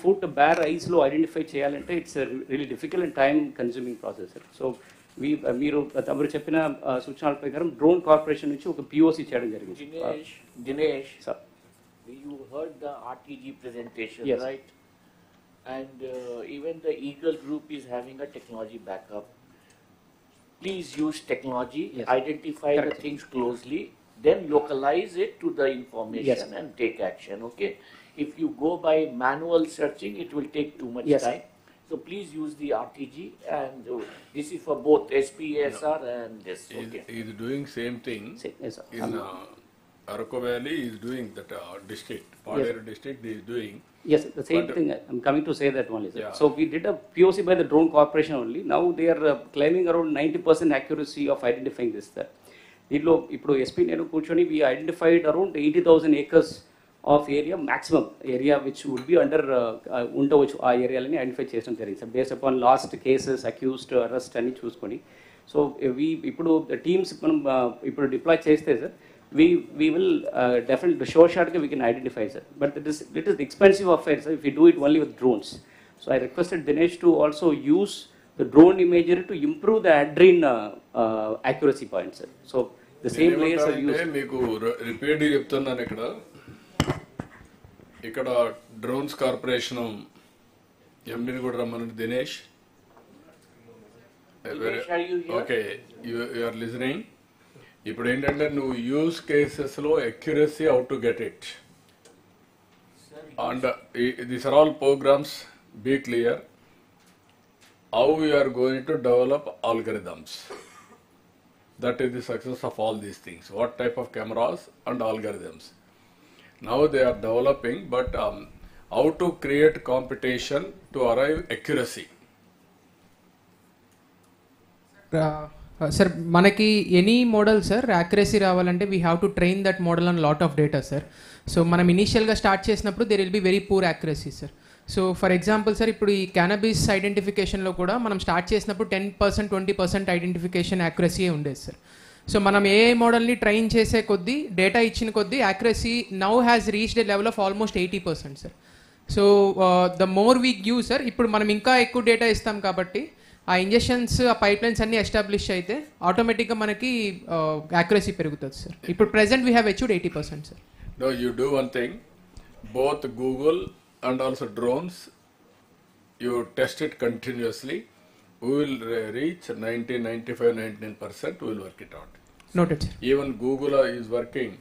foot bear ఐస్లో identify చేయాలంటే it's really difficult and time consuming process sir. So మీరు తమరు చెప్పిన సూచనల ప్రకారం డ్రోన్ కార్పొరేషన్ నుంచి ఒక POC చేయడం జరిగింది. Dinesh, sir, you heard the RTG presentation, yes, right? And even the Eagle Group is having a technology backup. Please use technology, yes, identify correct, the things closely, then localize it to the information, yes, and take action, okay? If you go by manual searching, it will take too much, yes, time. So please use the RTG, and this is for both SPSR and this, okay? He is doing same thing yes, sir. in Arako Valley. Is doing that district, Paderu district. He is doing. Yes, the same thing. I'm coming to say that only, sir. Yeah. So we did a POC by the drone corporation only. Now they are claiming around 90% accuracy of identifying this, sir. దీంట్లో ఇప్పుడు SP నేను కూర్చొని we identified around 80,000 acres of area, maximum area which would be under ఉండవచ్చు ఆ ఏరియాలని identify చేయడం జరిగింది sir, based upon last cases, accused, arrest అని చూసుకొని. సో ఇప్పుడు టీమ్స్ మనం ఇప్పుడు డిప్లాయ్ చేస్తే sir we will definitely sure shot we can identify, sir, but it is expensive affair, sir, if we do it only with drones. So I requested Dinesh to also use the drone imagery to improve the ADRIN accuracy point, sir. So the same layers are used. మీకు repeat చెప్తున్నాను. ఇక్కడ drones corporation ఎండిని కూడా రమ్మని Dinesh. Dinesh, are you here? Okay, you are listening. ఇప్పుడు ఏంటంటే నువ్వు use కేసెస్లో accuracy how to get it, and these are all programmes. Be clear how you are going to develop algorithms. That is the success of all these things. What type of cameras and algorithms. Now they are developing, but how to create competition to arrive accuracy. Sir మనకి any model sir accuracy రావాలంటే we have to train that model on lot of data sir. So మనం ఇనీషియల్గా start చేసినప్పుడు there will be very poor accuracy sir. So for example sir, ఇప్పుడు ఈ cannabis ఐడెంటిఫికేషన్లో కూడా మనం start చేసినప్పుడు 10%, 20% ఐడెంటిఫికేషన్ యాక్యురసీ ఉండేది సార్. సో మనం ఏ మోడల్ని ట్రైన్ చేసే కొద్దీ, డేటా ఇచ్చిన కొద్దీ accuracy now has reached A level of almost 80% sir. So the more we give sir, ఇప్పుడు మనం ఇంకా ఎక్కువ డేటా ఇస్తాం కాబట్టి ఆ ఇంజెక్షన్స్ ఆ పైప్ లైన్స్ అన్ని ఎస్టాబ్లిష్ అయితే ఆటోమేటిక్గా మనకి యాక్యురసీ పెరుగుతుంది సార్. ఇప్పుడు present we have achieved 80% sir. No, you do one thing, both Google and also drones, you test it continuously. We will reach 90, 95, 99%, we will work it out. Noted, sir. Even Google is working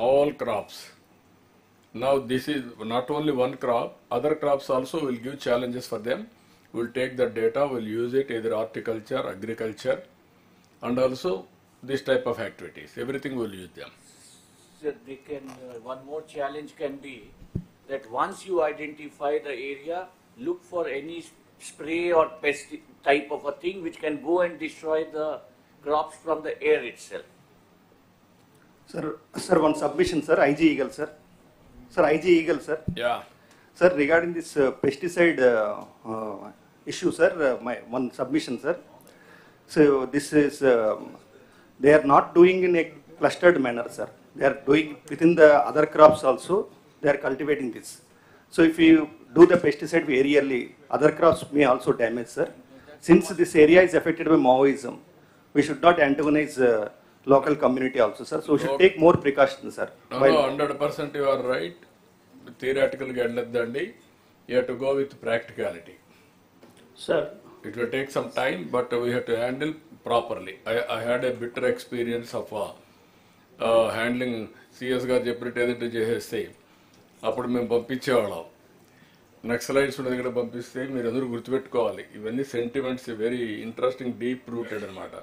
all crops. Now this is not only one crop, other crops also will give challenges for them. We'll take the data, we'll use it either horticulture, agriculture, and also this type of activities. Everything we'll use them. They can, one more challenge can be that once you identify the area, look for any spray or pest type of a thing which can go and destroy the crops from the air itself. Sir, one submission, sir. IG Eagle, sir. Sir, IG Eagle, sir. Yeah. Sir, regarding this pesticide issue, sir, my one submission, sir. So this is they are not doing in a clustered manner, sir. They are doing within the other crops also. They are cultivating this. So if you do the pesticide aerially, other crops may also damage, sir. Since this area is affected by Maoism, we should not antagonize local community also, sir. So we should take more precautions, sir. No, 100% you are right. Theoretical వెళ్ళొద్దండి. You have to go with practicality. Sir, It will take some time, but we have to handle properly. I had a bitter experience of handling CS గారు చెప్పినట్టు ఏదంటే చేసేస్తే అప్పుడు మేము పంపించేవాళ్ళం. Naxalites ఉన్న దగ్గర పంపిస్తే మీరు అందరూ గుర్తుపెట్టుకోవాలి, ఇవన్నీ sentiments very interesting deep rooted అనమాట.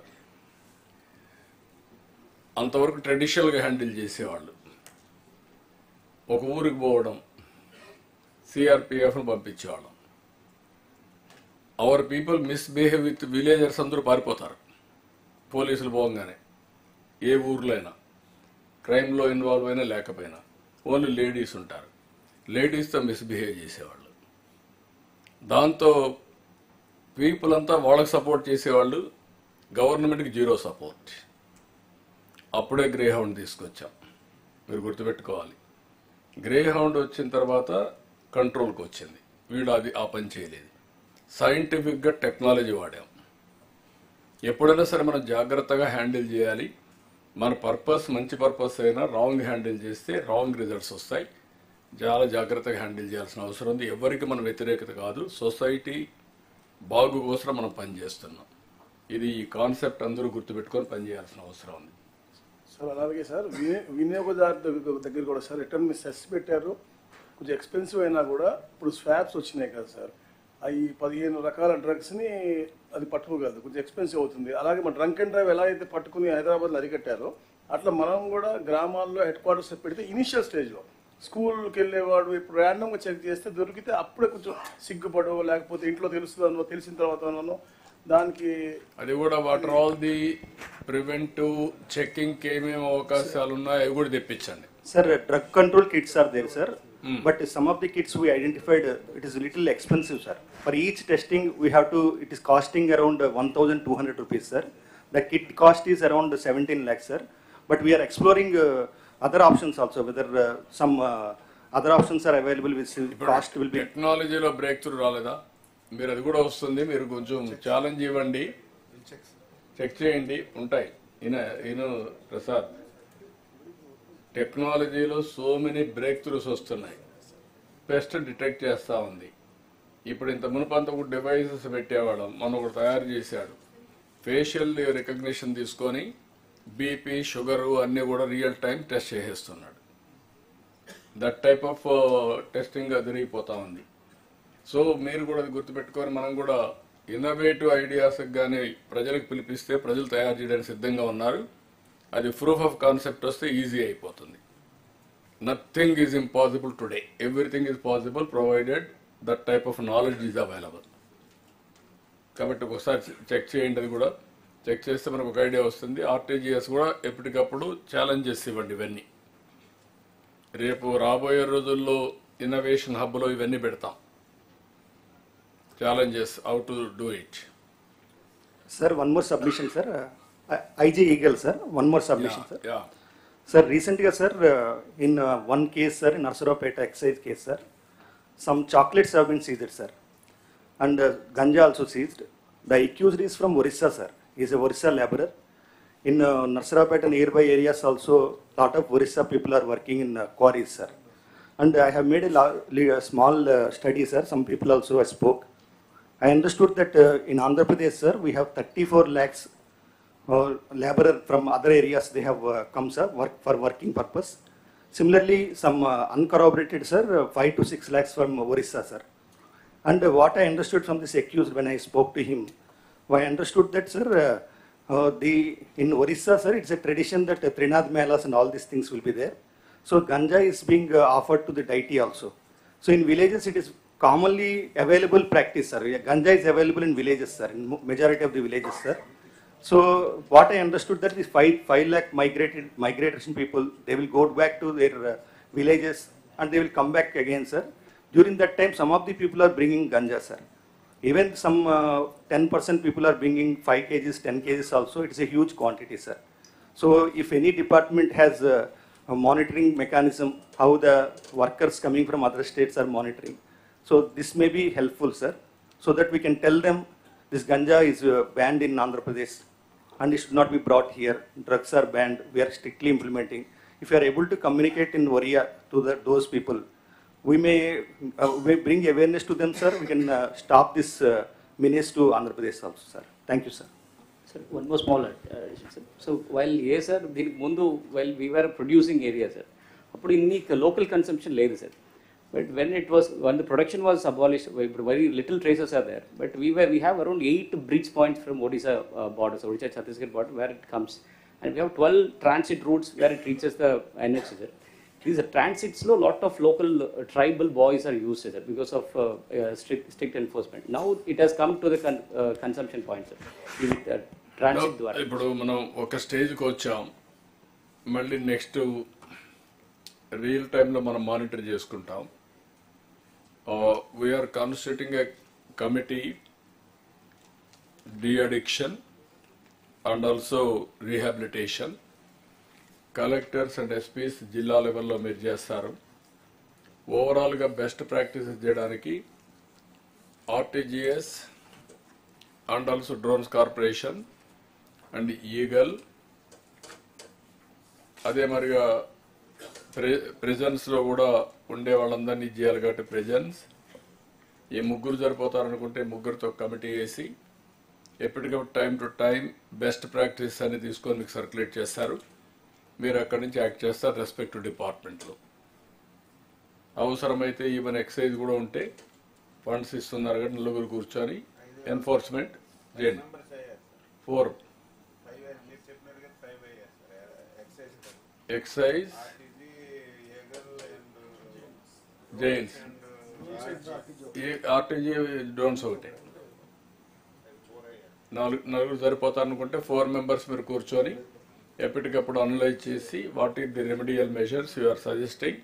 అంతవరకు ట్రెడిషనల్గా హ్యాండిల్ చేసేవాళ్ళు. ఒక ఊరికి పోవడం, సిఆర్పిఎఫ్ను పంపించేవాళ్ళం. Our people misbehave with villagers, అందరూ పారిపోతారు పోలీసులు పోగానే. ఏ ఊర్లో అయినా క్రైమ్లో ఇన్వాల్వ్ అయినా లేకపోయినా ఓన్లీ లేడీస్ ఉంటారు. లేడీస్తో మిస్బిహేవ్ చేసేవాళ్ళు. దాంతో పీపుల్ అంతా వాళ్ళకి సపోర్ట్ చేసేవాళ్ళు, గవర్నమెంట్కి జీరో సపోర్ట్. అప్పుడే గ్రే హౌండ్ తీసుకొచ్చాం, మీరు గుర్తుపెట్టుకోవాలి. గ్రే హౌండ్ వచ్చిన తర్వాత కంట్రోల్కి వచ్చింది. వీడు అది ఆ పని చేయలేదు. సైంటిఫిక్గా టెక్నాలజీ వాడాం. ఎప్పుడైనా సరే మనం జాగ్రత్తగా హ్యాండిల్ చేయాలి. మన పర్పస్ మంచి పర్పస్ అయినా రాంగ్ హ్యాండిల్ చేస్తే రాంగ్ రిజల్ట్స్ వస్తాయి. చాలా జాగ్రత్తగా హ్యాండిల్ చేయాల్సిన అవసరం ఉంది. ఎవరికి మనం వ్యతిరేకత కాదు, సొసైటీ బాగు కోసం మనం పనిచేస్తున్నాం. ఇది ఈ కాన్సెప్ట్ అందరూ గుర్తుపెట్టుకొని పనిచేయాల్సిన అవసరం ఉంది. సార్ అలాగే సార్ వినియోగదారు దగ్గర కూడా సార్ రిటర్న్ మీరు సెస్ పెట్టారు, కొంచెం ఎక్స్పెన్సివ్ అయినా కూడా ఇప్పుడు స్వాబ్స్ వచ్చినాయి కదా సార్, అవి 15 రకాల డ్రగ్స్ని అది పట్టుకోగలదు, కొంచెం ఎక్స్పెన్సివ్ అవుతుంది. అలాగే మన డ్రంక్ అండ్ డ్రైవ్ ఎలా అయితే పట్టుకుని హైదరాబాద్లో అరికట్టారో అట్లా మనం కూడా గ్రామాల్లో హెడ్ క్వార్టర్స్ పెడితే ఇనిషియల్ స్టేజ్లో స్కూల్కి వెళ్ళేవాడు ఇప్పుడు ర్యాండమ్గా చెక్ చేస్తే దొరికితే అప్పుడే కొంచెం సిగ్గుపడో లేకపోతే ఇంట్లో తెలుస్తుందనో తెలిసిన తర్వాతనో దానికి అది కూడా water all the preventive checking ఏమేమి అవకాశాలు ఉన్నాయో అవి కూడా తెప్పించండి. Sir, drug control kits are there, sir. But some of the kits we identified, it is a little expensive, sir. For each testing, we have to, it is costing around 1,200 rupees, sir. The kit cost is around 17 lakhs, sir. But we are exploring other options also, whether some other options are available which cost will be. టెక్నాలజీలో break through రాలేదా? మీరు అది కూడా వస్తుంది. మీరు కొంచెం challenge ఇవ్వండి, check చేయండి, ఉంటాయి. ఈయన ప్రసాద్, టెక్నాలజీలో సో మెనీ బ్రేక్ త్రూస్ వస్తున్నాయి. పెస్ట్ డిటెక్ట్ చేస్తూ ఉంది. ఇప్పుడు ఇంత మునుపంత ఒక డివైసెస్ పెట్టేవాళ్ళం, మనం ఒకటి తయారు చేశాడు. ఫేషియల్ రికగ్నిషన్ తీసుకొని బీపీ, షుగరు అన్నీ కూడా రియల్ టైం టెస్ట్ చేసేస్తున్నాడు. దట్ టైప్ ఆఫ్ టెస్టింగ్ అదిరిగిపోతూ ఉంది. సో మీరు కూడా అది గుర్తుపెట్టుకొని మనం కూడా ఇన్నోవేటివ్ ఐడియాస్కి కానీ ప్రజలకు పిలిపిస్తే ప్రజలు తయారు చేయడానికి సిద్ధంగా ఉన్నారు. అది ప్రూఫ్ ఆఫ్ కాన్సెప్ట్ వస్తే ఈజీ అయిపోతుంది. Nothing is impossible today, everything is possible provided that type of knowledge is available. కాబట్టి ఒకసారి చెక్ చేయండి, అది కూడా చెక్ చేస్తే మనకు ఒక ఐడియా వస్తుంది. ఆర్టీజీఎస్ కూడా ఎప్పటికప్పుడు ఛాలెంజెస్ ఇవ్వండి. ఇవన్నీ రేపు రాబోయే రోజుల్లో ఇన్నోవేషన్ హబ్లో ఇవన్నీ పెడతాం. Challenges how to do it. Sir, one more submission, sir. IG Eagle, sir. One more submission, sir. Yeah. Sir, recently, sir, in one case, sir, in Narsarawpeta excise case, sir, some chocolates have been seized, sir, and ganja also seized. The accused is from Orissa, sir. He is a Orissa laborer. In Narsarapet and nearby areas also, lot of Orissa people are working in quarries, sir. And I have made a small study, sir. Some people also spoke. I understood that in Andhra Pradesh, sir, we have 34 lakhs laborer from other areas. They have come, sir, for working purpose. Similarly, some uncorroborated, sir, 5 to 6 lakhs from Orissa, sir. And what I understood from this accused when I spoke to him, I understood that, sir, in Orissa, sir, it's a tradition that Trinad Melas and all these things will be there. So ganja is being offered to the deity also. So in villages, it is commonly available practice, sir. Ganja is available in villages, sir, in majority of the villages, sir. So what I understood that is 5 lakh migration people, they will go back to their villages and they will come back again, sir. During that time, some of the people are bringing ganja, sir. Even some 10% people are bringing 5 kgs, 10 kgs also. It's a huge quantity, sir. So if any department has a monitoring mechanism, how the workers coming from other states are monitoring. So this may be helpful, sir, so that we can tell them this ganja is banned in Andhra Pradesh and it should not be brought here. Drugs are banned. We are strictly implementing. If you are able to communicate in Oriya to those people, we may bring awareness to them, sir. We can stop this menace to Andhra Pradesh also, sir. Thank you, sir. Sir, one more small addition, sir. So while yes, sir, while we were producing area, sir, local consumption లేదు, sir. But when the production was abolished, very little traces are there. But we have around 8 bridge points from Odisha borders, Odisha Chhattisgarh border, where it comes, and we have 12 transit routes where it reaches the NH, sir. These transits, a lot of local tribal boys are used, sir, because of strict enforcement. Now it has come to the consumption point, sir. Transit ద్వారా. ఇప్పుడు మనం ఒక స్టేజ్కి వచ్చాం, మళ్ళీ next real టైంలో మనం monitor చేసుకుంటాం. We are constituting a committee de-addiction and also rehabilitation. Collectors and SPs జిల్లా లెవెల్లో మీరు చేస్తారు. ఓవరాల్గా బెస్ట్ ప్రాక్టీసెస్ చేయడానికి RTGS and also drones corporation and Eagle, అదే మరిగా ప్రిజన్స్లో కూడా ఉండే వాళ్ళందరినీ చేయాలి కాబట్టి ప్రిజన్స్ ఈ ముగ్గురు సరిపోతారనుకుంటే ముగ్గురితో కమిటీ వేసి ఎప్పటికప్పుడు time to time best practice అని తీసుకొని మీకు సర్క్యులేట్ చేస్తారు. మీరు అక్కడి నుంచి యాక్ట్ చేస్తారు రెస్పెక్టివ్ డిపార్ట్మెంట్లో. అవసరమైతే ఈవెన్ ఎక్సైజ్ కూడా ఉంటే ఫండ్స్ ఇస్తున్నారు కాబట్టి నలుగురు కూర్చొని ఎన్ఫోర్స్మెంట్ చేయండి. 4 ఎక్సైజ్ జైన్స్ ఆర్టీజీ డ్రోన్స్ ఒకటి నలుగురు సరిపోతారనుకుంటే 4 మెంబర్స్ మీరు కూర్చొని ఎప్పటికప్పుడు అనలైజ్ చేసి what is the remedial measures you are suggesting.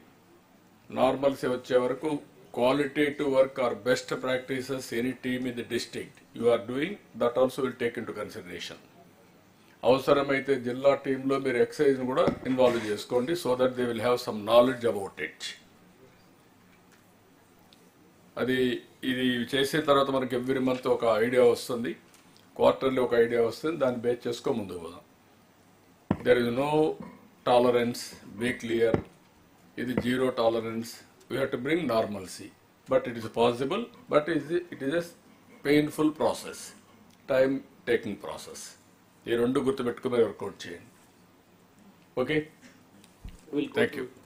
Normalcy వచ్చే వరకు qualitative work or best practices any team in the district you are doing, that also will take into consideration. అవసరమైతే జిల్లా టీంలో మీరు ఎక్సైజ్ కూడా ఇన్వాల్వ్ చేసుకోండి so that they will have some knowledge about it. ఇది చేసిన తర్వాత మనకి ఎవ్రీ మంత్ ఒక ఐడియా వస్తుంది, క్వార్టర్లీ ఒక ఐడియా వస్తుంది, దాన్ని బేస్ చేసుకో ముందుకు పోదాం. There is no tolerance, be clear, ఇది zero tolerance. We have to bring normalcy, but it is possible, but it is a painful process, time taking process. ఈ రెండు గుర్తుపెట్టుకుని వర్కౌట్ చేయండి. Okay, thank you.